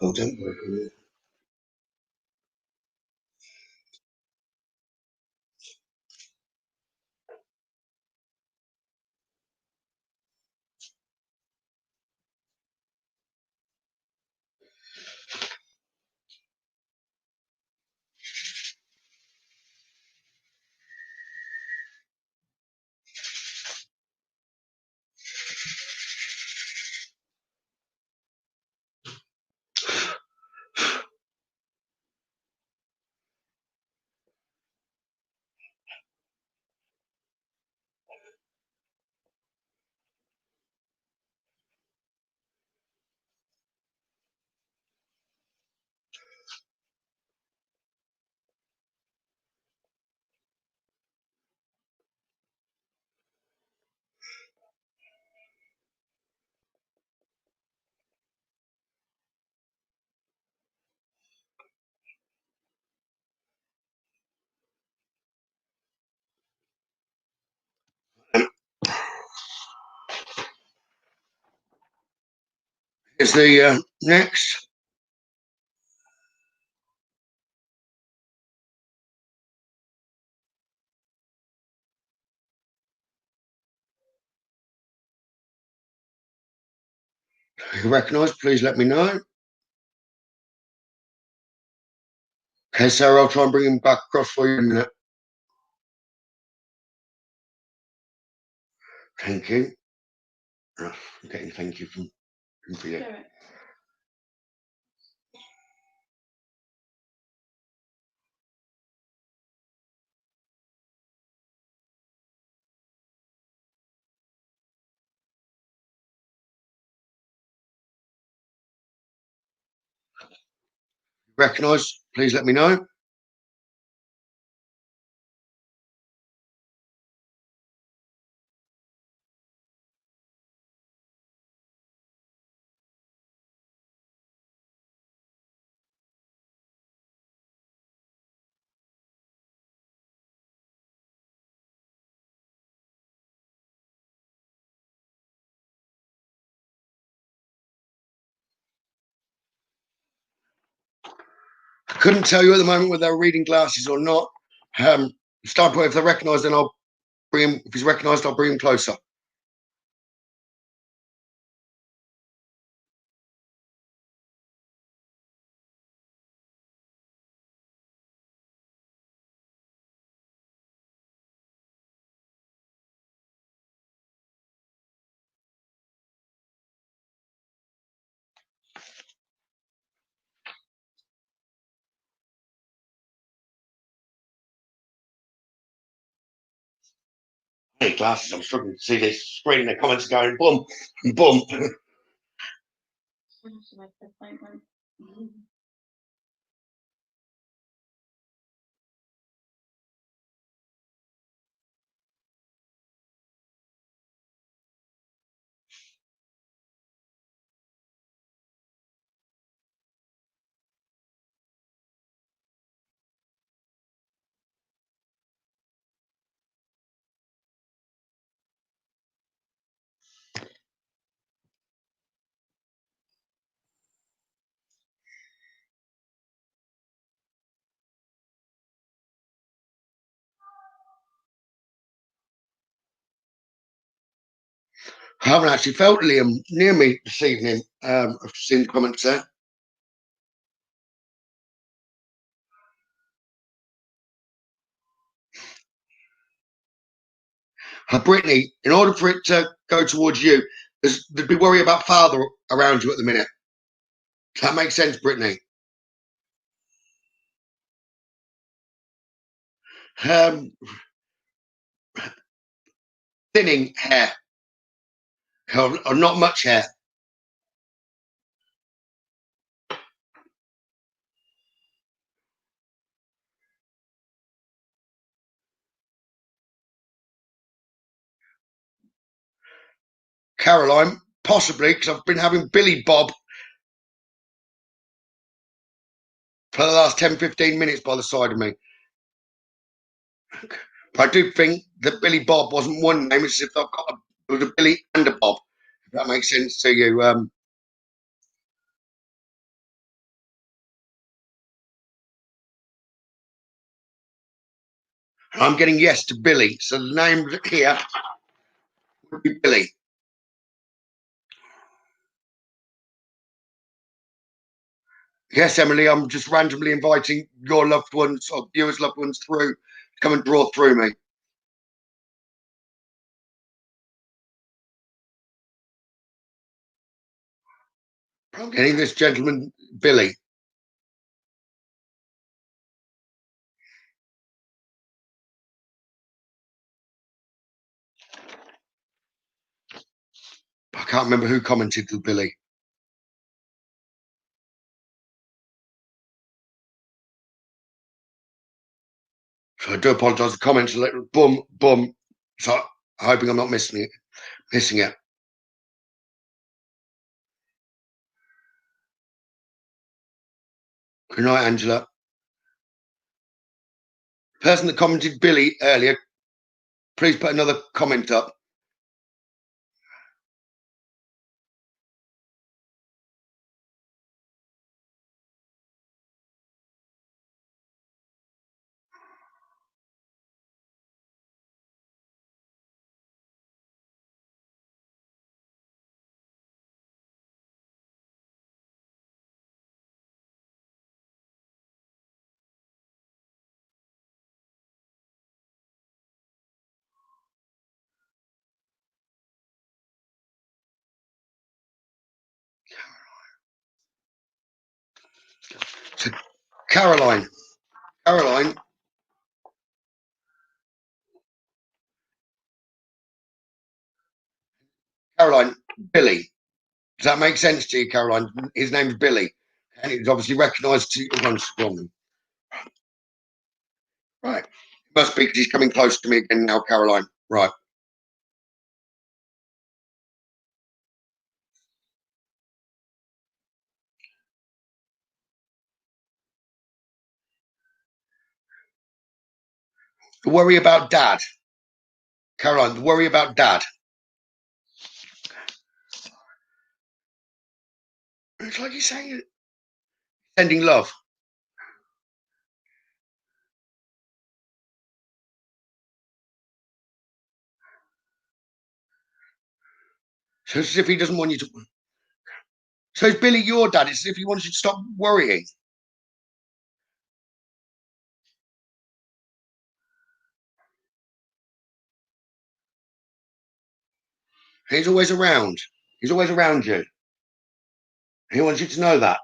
Oh, don't worry. Here's the next. If you recognise, please let me know. Okay, Sarah, I'll try and bring him back across for you in a minute. Thank you. Oh, I'm getting thank you from for you. Spirit. Recognise, please let me know. I couldn't tell you at the moment whether they're reading glasses or not. Start point, if they're recognised, then I'll bring him. If he's recognised, I'll bring him closer. Hey, glasses, I'm struggling to see this screen. The comments are going boom, boom. I haven't actually felt Liam near me this evening. I've seen the comments there. Brittany, in order for it to go towards you, there'd be worry about father around you at the minute. Does that make sense, Brittany? Um, thinning hair, or not much hair. Caroline, possibly, because I've been having Billy Bob for the last 10, 15 minutes by the side of me. But I do think that Billy Bob wasn't one name. It's as if it was a Billy and a Bob. If that makes sense to you. I'm getting yes to Billy. So the name here would be Billy. Yes, Emily, I'm just randomly inviting your loved ones or viewers' loved ones through to come and draw through me. I'm getting this gentleman, Billy. I can't remember who commented to Billy. So I do apologise. The comments are like boom, boom. So I'm hoping I'm not missing it. Good night, Angela. The person that commented Billy earlier, please put another comment up. So Caroline, Billy. Does that make sense to you, Caroline? His name's Billy, and he's obviously recognised to you once from. Right. It must be because he's coming close to me again now, Caroline. Right. The worry about Dad, Caroline. The worry about Dad. It's like he's saying, sending love. So it's as if he doesn't want you to. So is Billy your dad? It's as if he wants you to stop worrying. He's always around. He's always around you. He wants you to know that.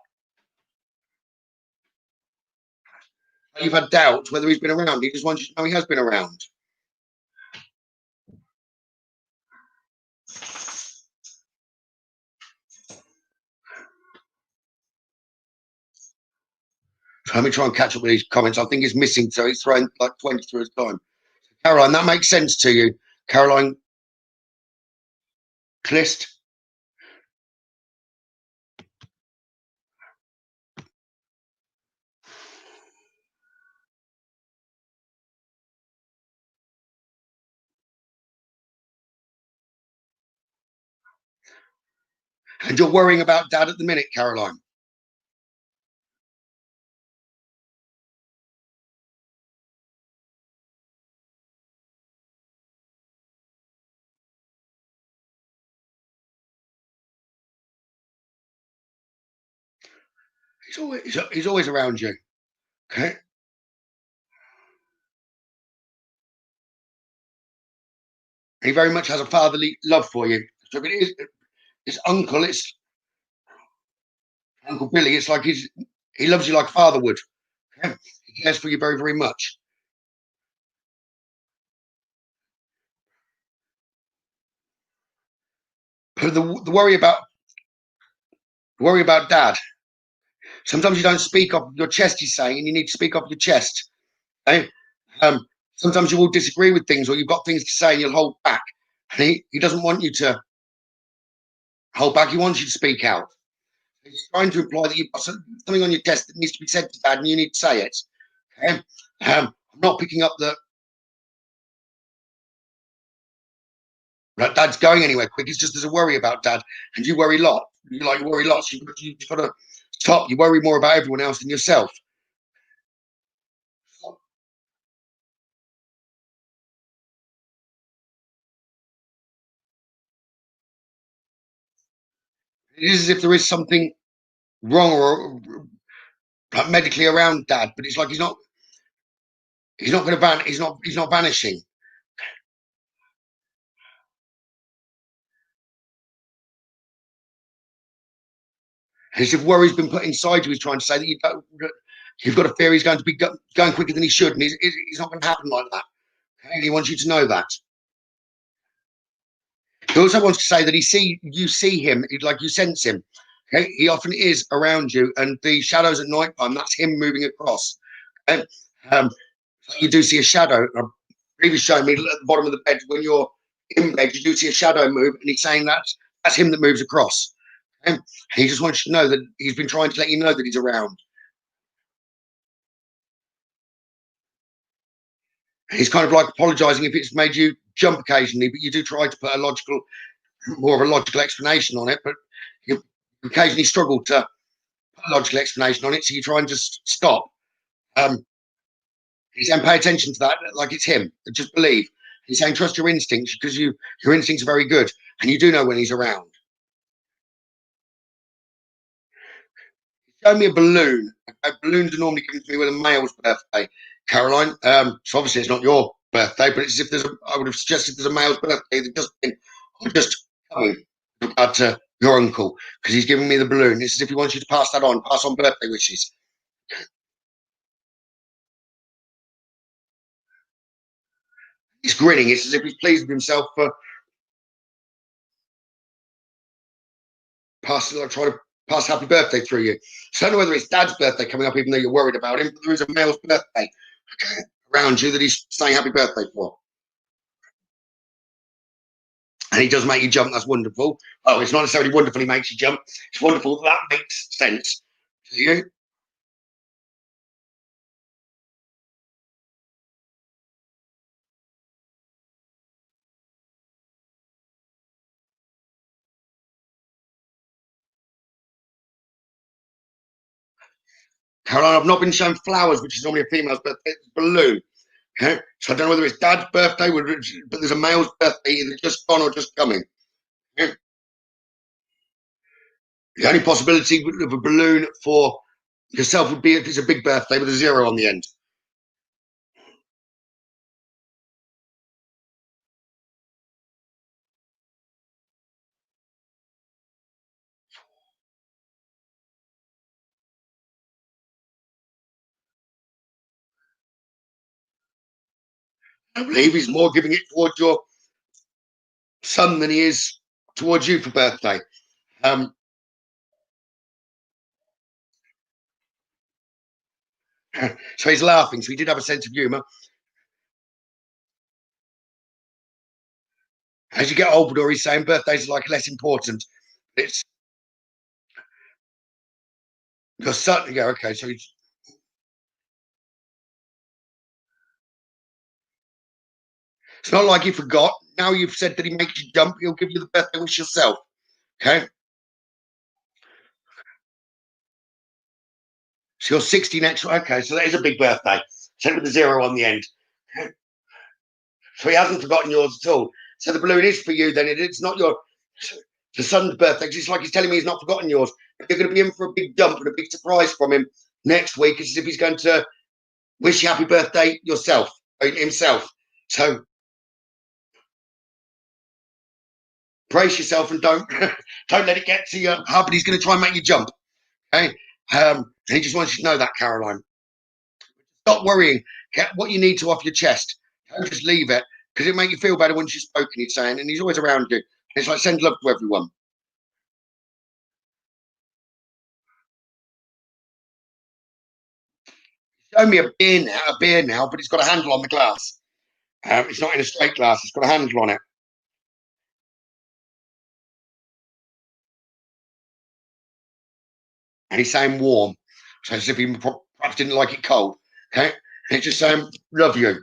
You've had doubts whether he's been around. He just wants you to know he has been around. So let me try and catch up with these comments. I think he's missing, so he's throwing like 20 through his time. Caroline, that makes sense to you. Caroline Clist. And you're worrying about Dad at the minute, Caroline. He's always around you. Okay. He very much has a fatherly love for you. So if it is his uncle, it's Uncle Billy. It's like he loves you like a father would. Okay? He cares for you very, very much. But the worry about Dad. Sometimes you don't speak off your chest. He's saying, and you need to speak off your chest. Okay? Sometimes you will disagree with things, or you've got things to say, and you'll hold back. And he doesn't want you to hold back. He wants you to speak out. He's trying to imply that you've got something on your chest that needs to be said to Dad, and you need to say it. Okay? I'm not picking up that Like Dad's going anywhere quick. It's just there's a worry about Dad, and you worry a lot. You worry lots. You've got to stop. You worry more about everyone else than yourself. It is as if there is something wrong or like medically around Dad, but it's like he's not. He's not going to van. He's not. He's not vanishing. And it's if worry's been put inside you. He's trying to say that you've got a fear he's going to be going quicker than he should, and he's not going to happen like that. And he wants you to know that. He also wants to say that you see him, like you sense him. Okay, he often is around you, and the shadows at night time, that's him moving across. And you do see a shadow. Previous showing me at the bottom of the bed when you're in bed, you do see a shadow move, and he's saying that's him that moves across. And he just wants you to know that he's been trying to let you know that he's around. He's kind of like apologising if it's made you jump occasionally, but you do try to put more of a logical explanation on it, but you occasionally struggle to put a logical explanation on it, so you try and just stop. He's saying pay attention to that, like it's him. Just believe. He's saying trust your instincts because your instincts are very good, and you do know when he's around. Show me a balloon. Balloons are normally given to me with a male's birthday, Caroline. So obviously it's not your birthday, but it's as if I would have suggested there's a male's birthday that just been just coming with regard to your uncle because he's giving me the balloon. It's as if he wants you to pass that on, pass on birthday wishes. He's grinning. It's as if he's pleased with himself for trying to pass happy birthday through you. So I don't know whether it's Dad's birthday coming up, even though you're worried about him, but there is a male's birthday around you that he's saying happy birthday for. And he does make you jump. That's wonderful. Oh, it's not necessarily wonderful he makes you jump. It's wonderful that makes sense to you. Caroline, I've not been shown flowers, which is normally a female's birthday. It's a balloon. Okay? So I don't know whether it's Dad's birthday, but there's a male's birthday either just gone or just coming. Okay? The only possibility of a balloon for yourself would be if it's a big birthday with a zero on the end. I believe he's more giving it towards your son than he is towards you for birthday. Um, so he's laughing. So he did have a sense of humour. As you get older, he's saying birthdays are like less important. It's your son. Yeah, okay. So it's not like he forgot. Now you've said that he makes you jump. He'll give you the birthday wish yourself. Okay. So you're 60 next. Okay. So that is a big birthday. Sent with a zero on the end. Okay. So he hasn't forgotten yours at all. So the balloon is for you. Then it's not your the son's birthday. It's like he's telling me he's not forgotten yours. But you're going to be in for a big jump and a big surprise from him next week. It's as if he's going to wish you happy birthday yourself, himself. So brace yourself and don't don't let it get to your heart. But he's going to try and make you jump. Okay. He just wants you to know that, Caroline. Stop worrying. Get what you need to off your chest. Don't just leave it because it make you feel better once you've spoken. He's saying, and he's always around you. It's like send love to everyone. Show me a beer now, but it's got a handle on the glass. It's not in a straight glass. It's got a handle on it, and he's saying warm. So as if he perhaps didn't like it cold. Okay, and it's just saying love you.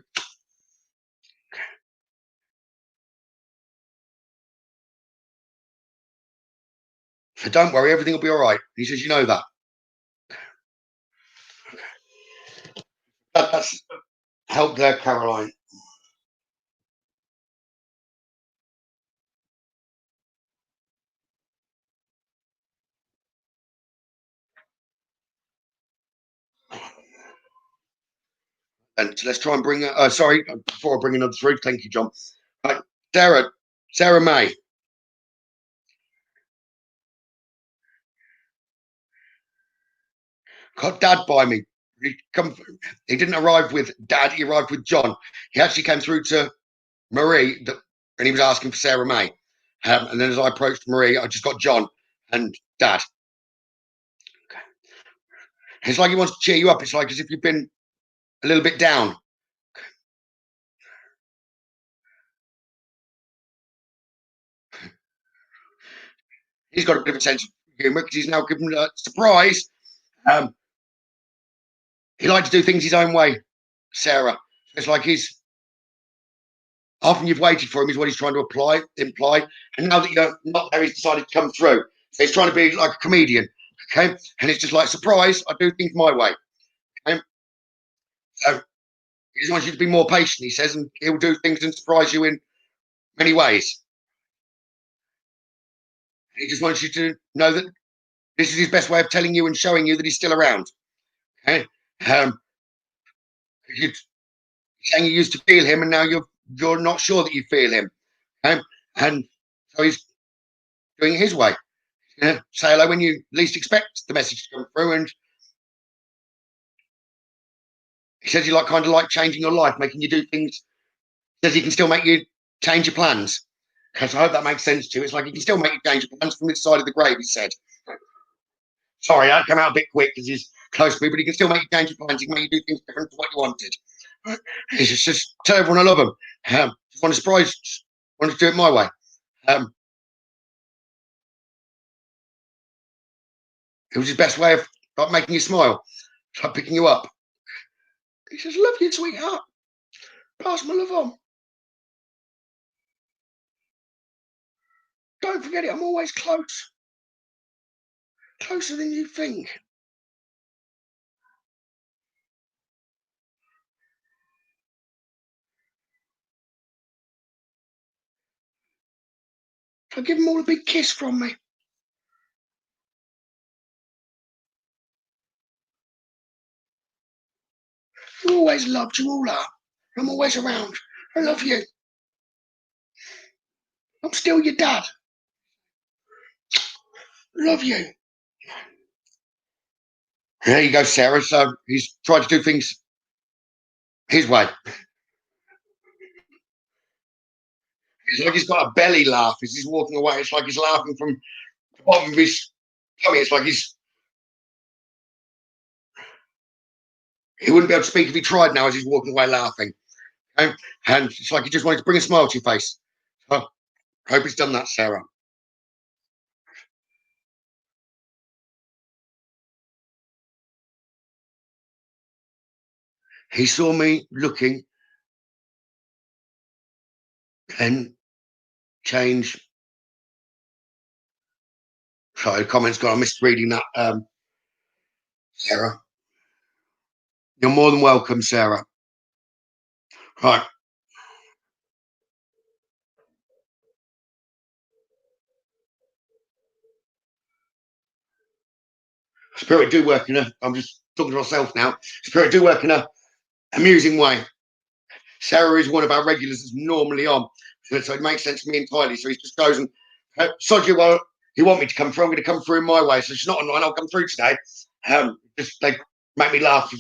So don't worry, everything will be all right. He says, you know that. That's helped there, Caroline. And let's try and bring sorry, before I bring another through, thank you, John. Right, Sarah May. Got Dad by me. He didn't arrive with Dad, he arrived with John. He actually came through to Marie, and he was asking for Sarah May. And then as I approached Marie, I just got John and Dad. It's like he wants to cheer you up. It's like as if you've been a little bit down. He's got a bit of a sense of humour because he's now given a surprise. Um, he likes to do things his own way, Sarah. It's like he's often you've waited for him is what he's trying to imply. And now that you're not there, he's decided to come through. So he's trying to be like a comedian. Okay. And it's just like, surprise, I do things my way. Okay. So he just wants you to be more patient, he says, and he'll do things and surprise you in many ways. He just wants you to know that this is his best way of telling you and showing you that he's still around. Okay. You're saying you used to feel him and now you're not sure that you feel him. Okay. And so he's doing it his way. Say hello when you least expect the message to come through. And he says you kind of like changing your life, making you do things. Says he can still make you change your plans. So I hope that makes sense to you. It's like he can still make you change your plans from this side of the grave, he said. Sorry, that came out a bit quick because he's close to me, but he can still make you change your plans. He can make you do things different to what you wanted. He just tell everyone I love him. Just want to surprise, want to do it my way. It was his best way of like making you smile, like picking you up. He says, love you, sweetheart. Pass my love on. Don't forget it, I'm always close. Closer than you think. So give them all a big kiss from me. You always loved, you all are. I'm always around. I love you. I'm still your dad. Love you. There you go, Sarah. So he's tried to do things his way. It's like he's got a belly laugh as he's walking away. It's like he's laughing from the bottom of his tummy. It's like he wouldn't be able to speak if he tried now as he's walking away laughing. And it's like he just wanted to bring a smile to your face. So I hope he's done that, Sarah. He saw me looking and change. Sorry, the comments gone. I missed reading that, Sarah. You're more than welcome, Sarah. Right. Spirit do work in I'm just talking to myself now. Spirit do work in a amusing way. Sarah is one of our regulars that's normally on. So it makes sense to me entirely. So he just goes and, sod you, well, you want me to come through, I'm going to come through in my way. So she's not online, I'll come through today. Just they make me laugh.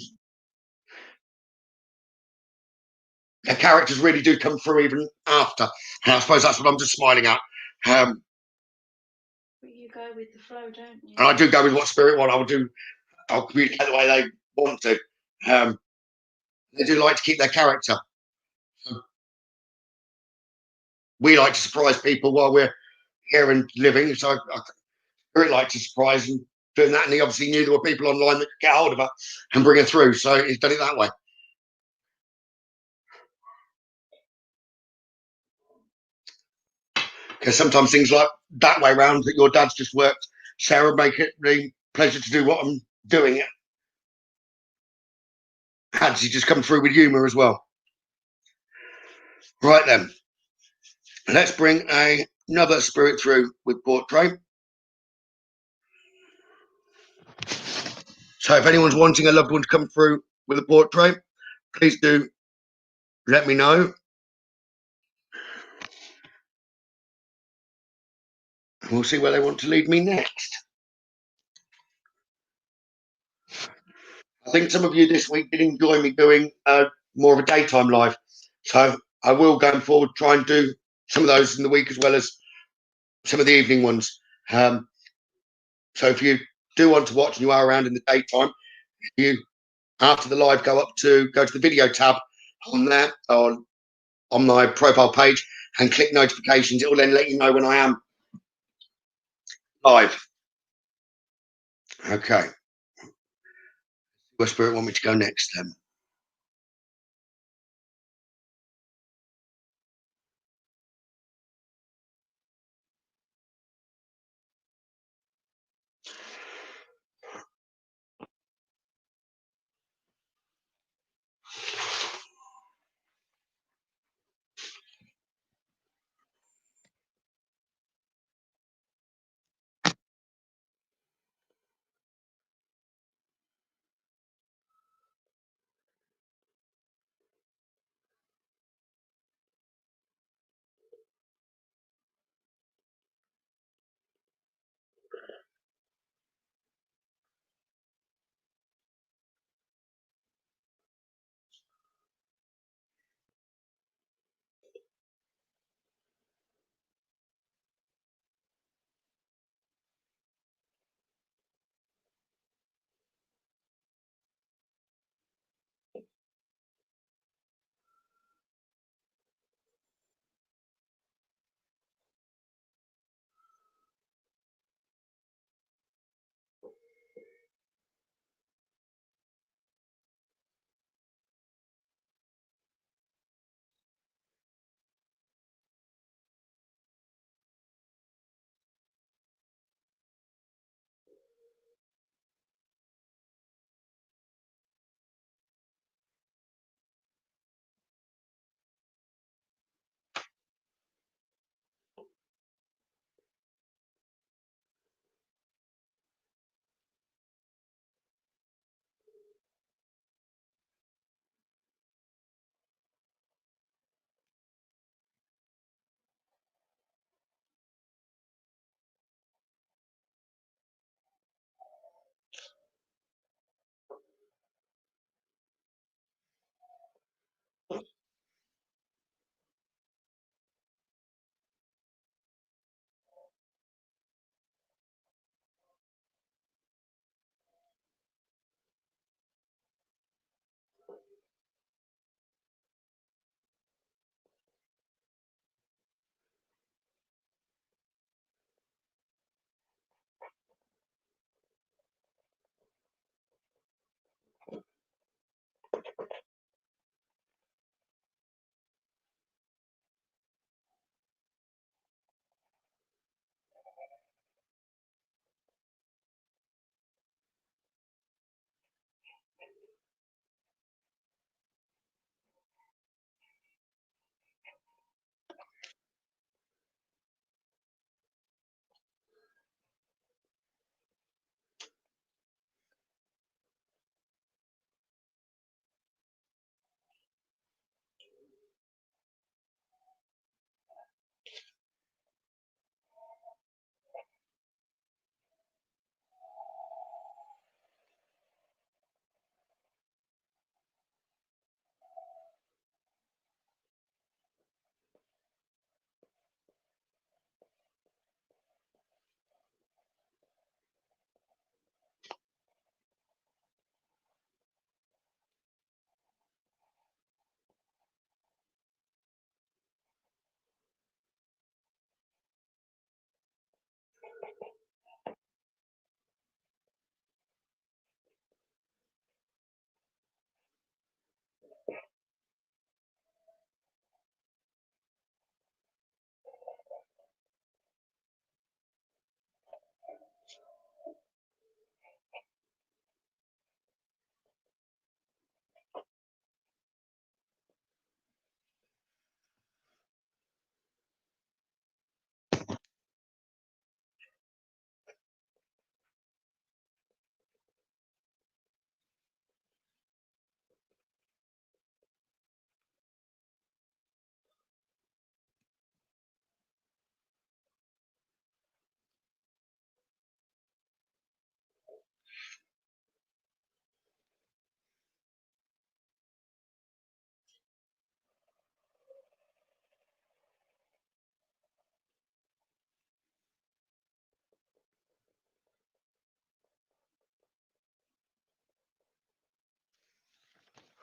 The characters really do come through even after. And I suppose that's what I'm just smiling at. But you go with the flow, don't you? And I do go with what Spirit want. I'll communicate the way they want to. They do like to keep their character. We like to surprise people while we're here and living. So I really like to surprise and doing that. And he obviously knew there were people online that could get hold of her and bring her through. So he's done it that way. Because sometimes things like that way round that your dad's just worked Sarah, make it the pleasure to do what I'm doing. Had she just come through with humour as well. Right then, let's bring another spirit through with portrait. So if anyone's wanting a loved one to come through with a portrait, please do let me know. We'll see where they want to lead me next. I think some of you this week did enjoy me doing more of a daytime live. So I will, going forward, try and do some of those in the week as well as some of the evening ones. So if you do want to watch and you are around in the daytime, you after the live go to the video tab on there on my profile page and click notifications. It will then let you know when I am live. Okay. Where spirit want me to go next then?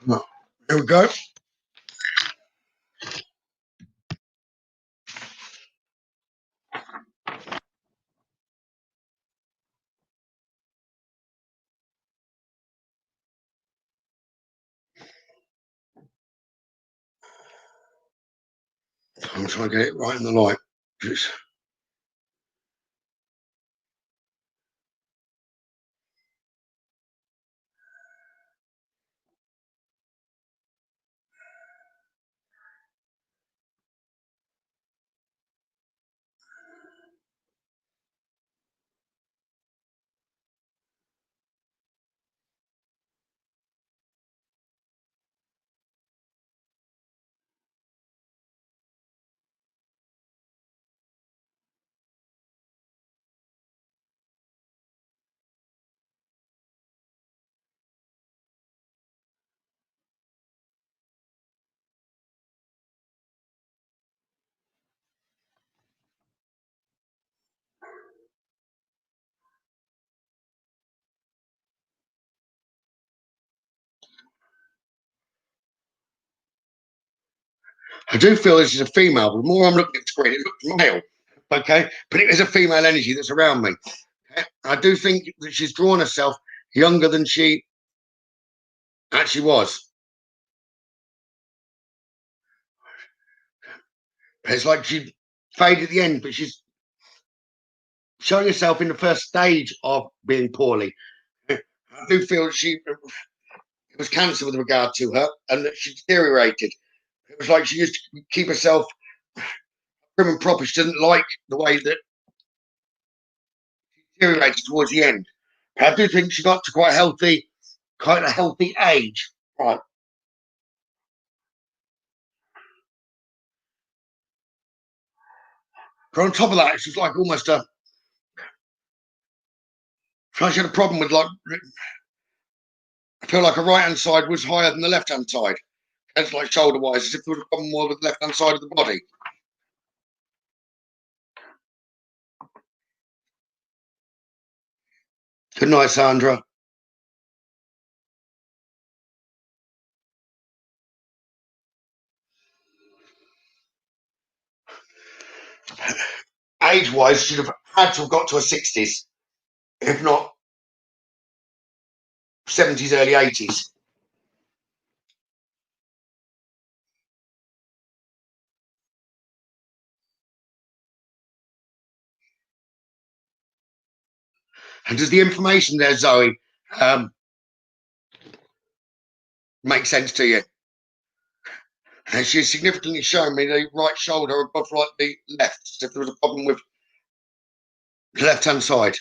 Here we go. I'm trying to get it right in the light. I do feel this is a female, but the more I'm looking at the screen, it looks male. Okay, but it is a female energy that's around me. Okay? I do think that she's drawn herself younger than she actually was. It's like she faded at the end, but she's showing herself in the first stage of being poorly. I do feel that it was cancer with regard to her, and that she deteriorated. It was like she used to keep herself prim and proper. She didn't like the way that she deteriorated towards the end. I do think she got to quite a healthy age. Right. But on top of that, it's just like almost a. She had a problem with like. I feel like her right hand side was higher than the left hand side. It's like shoulder wise, as if there was a problem more with the left hand side of the body. Good night, Sandra. Age wise, she'd have had to have got to her 60s, if not 70s, early 80s. And does the information there, Zoe, make sense to you? And she's significantly showing me the right shoulder above like the left, if there was a problem with the left hand side.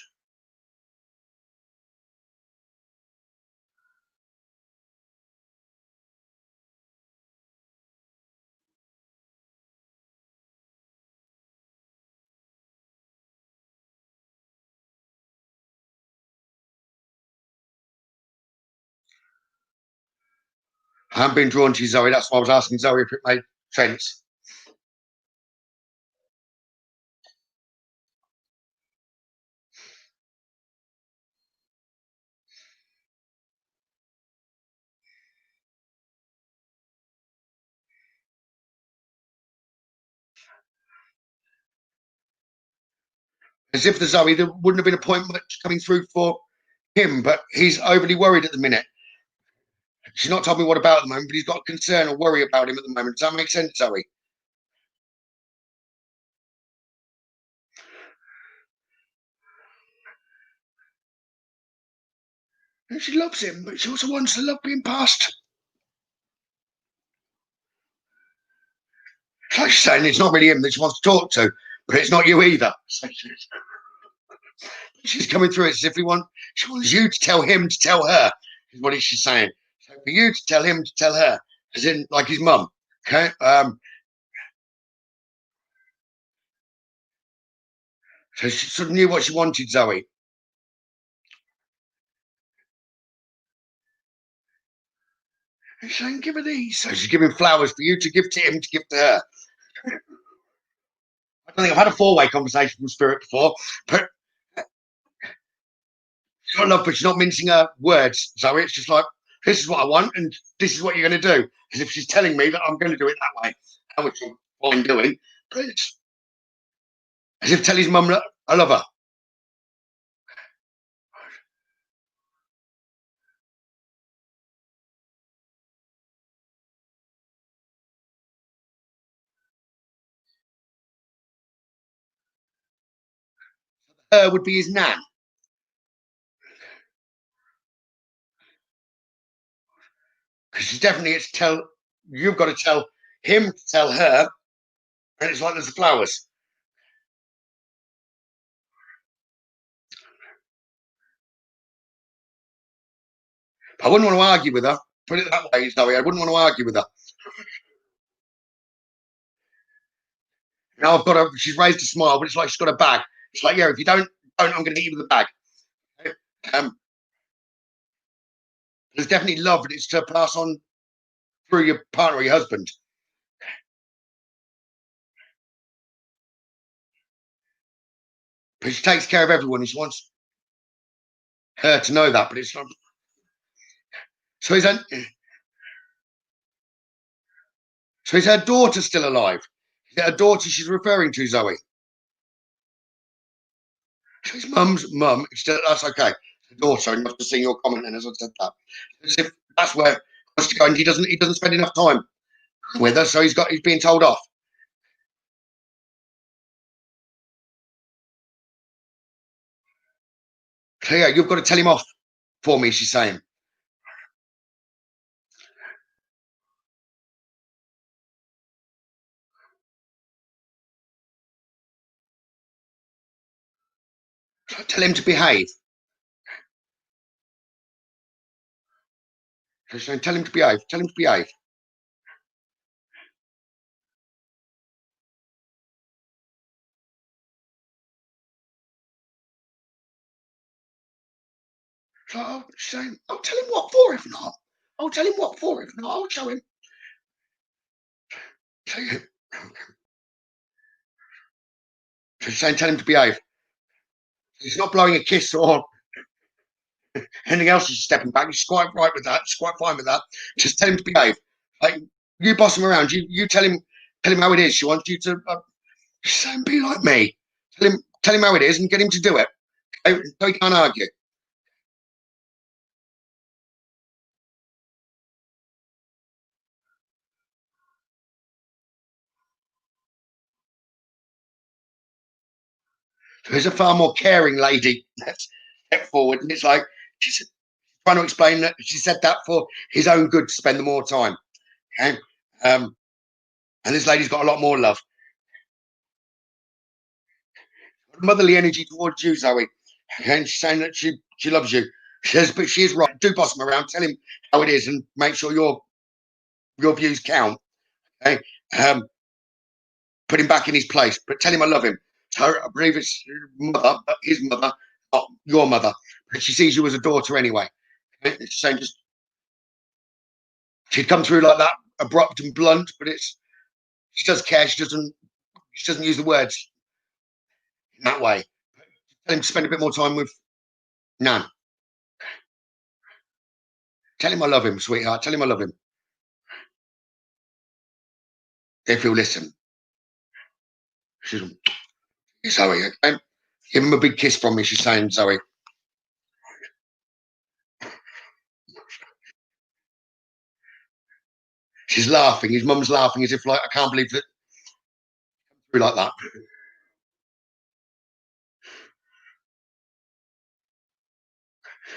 I haven't been drawn to you, Zoe. That's why I was asking Zoe if it made sense. As if the Zoe, there wouldn't have been a point much coming through for him, but he's overly worried at the minute. She's not told me what about at the moment, but he's got concern or worry about him at the moment. Does that make sense, Zoe? And she loves him, but she also wants the love being passed. It's like she's saying it's not really him that she wants to talk to, but it's not you either. She's coming through it as if she wants you to tell him to tell her, is what she's saying. So for you to tell him to tell her, as in like his mum. Okay. So she sort of knew what she wanted, Zoe. And she's saying, give her these. So she's giving flowers for you to give to him to give to her. I don't think I've had a four-way conversation with Spirit before, but she's got love, but she's not mincing her words. So it's just like, This is what I want, and this is what you're going to do. As if she's telling me that I'm going to do it that way, which I'm fine doing. But it's as if tell his mum that I love her. Her would be his nan. Because she's definitely it's tell you've got to tell him to tell her, and it's like there's the flowers. I wouldn't want to argue with her. Put it that way, Zoe. I wouldn't want to argue with her. Now I've got her. She's raised a smile, but it's like she's got a bag. It's like, yeah, if you don't, I'm going to hit you with a bag. There's definitely love, and it's to pass on through your partner or your husband. But she takes care of everyone, and she wants her to know that. But it's not. So is that? So is her daughter still alive? Is it her daughter she's referring to, Zoe? So his mum's mum. That's okay. The daughter. And I've just seen your comment, and as I said that, as if that's where and he doesn't spend enough time with her, so he's being told off. So yeah, you've got to tell him off for me. She's saying. So tell him to behave. So she's saying, tell him to behave. Tell him to behave. So she's saying, I'll tell him what for if not. I'll tell him what for if not. I'll show him. So she's saying, tell him to behave. He's not blowing a kiss or anything else. She's stepping back. She's quite right with that. She's quite fine with that. Just tell him to behave. Like you boss him around. You tell him how it is. She wants you to be like me. Tell him how it is and get him to do it. So he can't argue. So there's a far more caring lady that's stepped forward, and it's like she's trying to explain that she said that for his own good to spend more time. Okay, and this lady's got a lot more love, motherly energy towards you, Zoe. Okay, and she's saying that she loves you. She says, but she is right. Do boss him around. Tell him how it is, and make sure your views count. Okay, put him back in his place, but tell him I love him. So I believe it's his mother, not your mother, but she sees you as a daughter anyway. Okay? It's saying just she'd come through like that, abrupt and blunt, but she does care. She doesn't use the words in that way. Tell him to spend a bit more time with Nan. Tell him I love him, sweetheart. Tell him I love him. If he'll listen. She's Zoe, okay? Give him a big kiss from me, she's saying, Zoe. She's laughing. His mum's laughing as if like I can't believe that like that.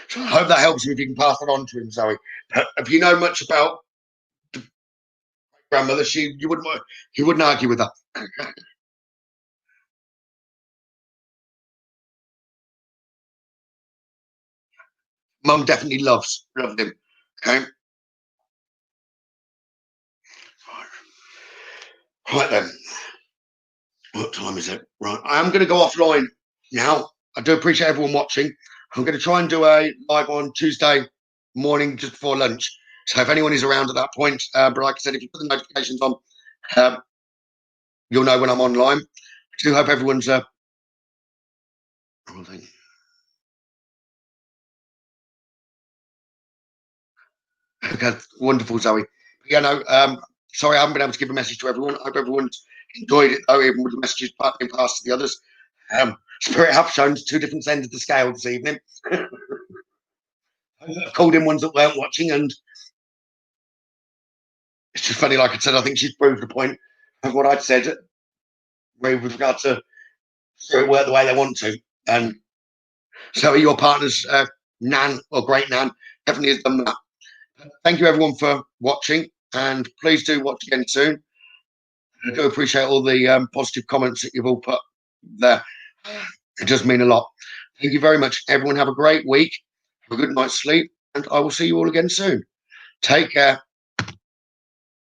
So I hope that helps you if you can pass it on to him, Zoe. But if you know much about the grandmother, he wouldn't argue with her. Mum definitely loved him. Okay. Right then. What time is it? Right. I am going to go offline now. I do appreciate everyone watching. I'm going to try and do a live on Tuesday morning just before lunch. So if anyone is around at that point, but like I said, if you put the notifications on, um, you'll know when I'm online. I do hope everyone's Okay, wonderful, Zoe. Yeah, no, sorry I haven't been able to give a message to everyone. I hope everyone's enjoyed it, though, even with the messages being passed to the others. Spirit have shown two different ends of the scale this evening. I've called in ones that weren't watching, and it's just funny. Like I said, I think she's proved the point of what I'd said with regard to Spirit work the way they want to. And so your partner's nan or great nan definitely has done that. Thank you, everyone, for watching, and please do watch again soon. I do appreciate all the positive comments that you've all put there. It does mean a lot. Thank you very much. Everyone have a great week. Have a good night's sleep, and I will see you all again soon. Take care.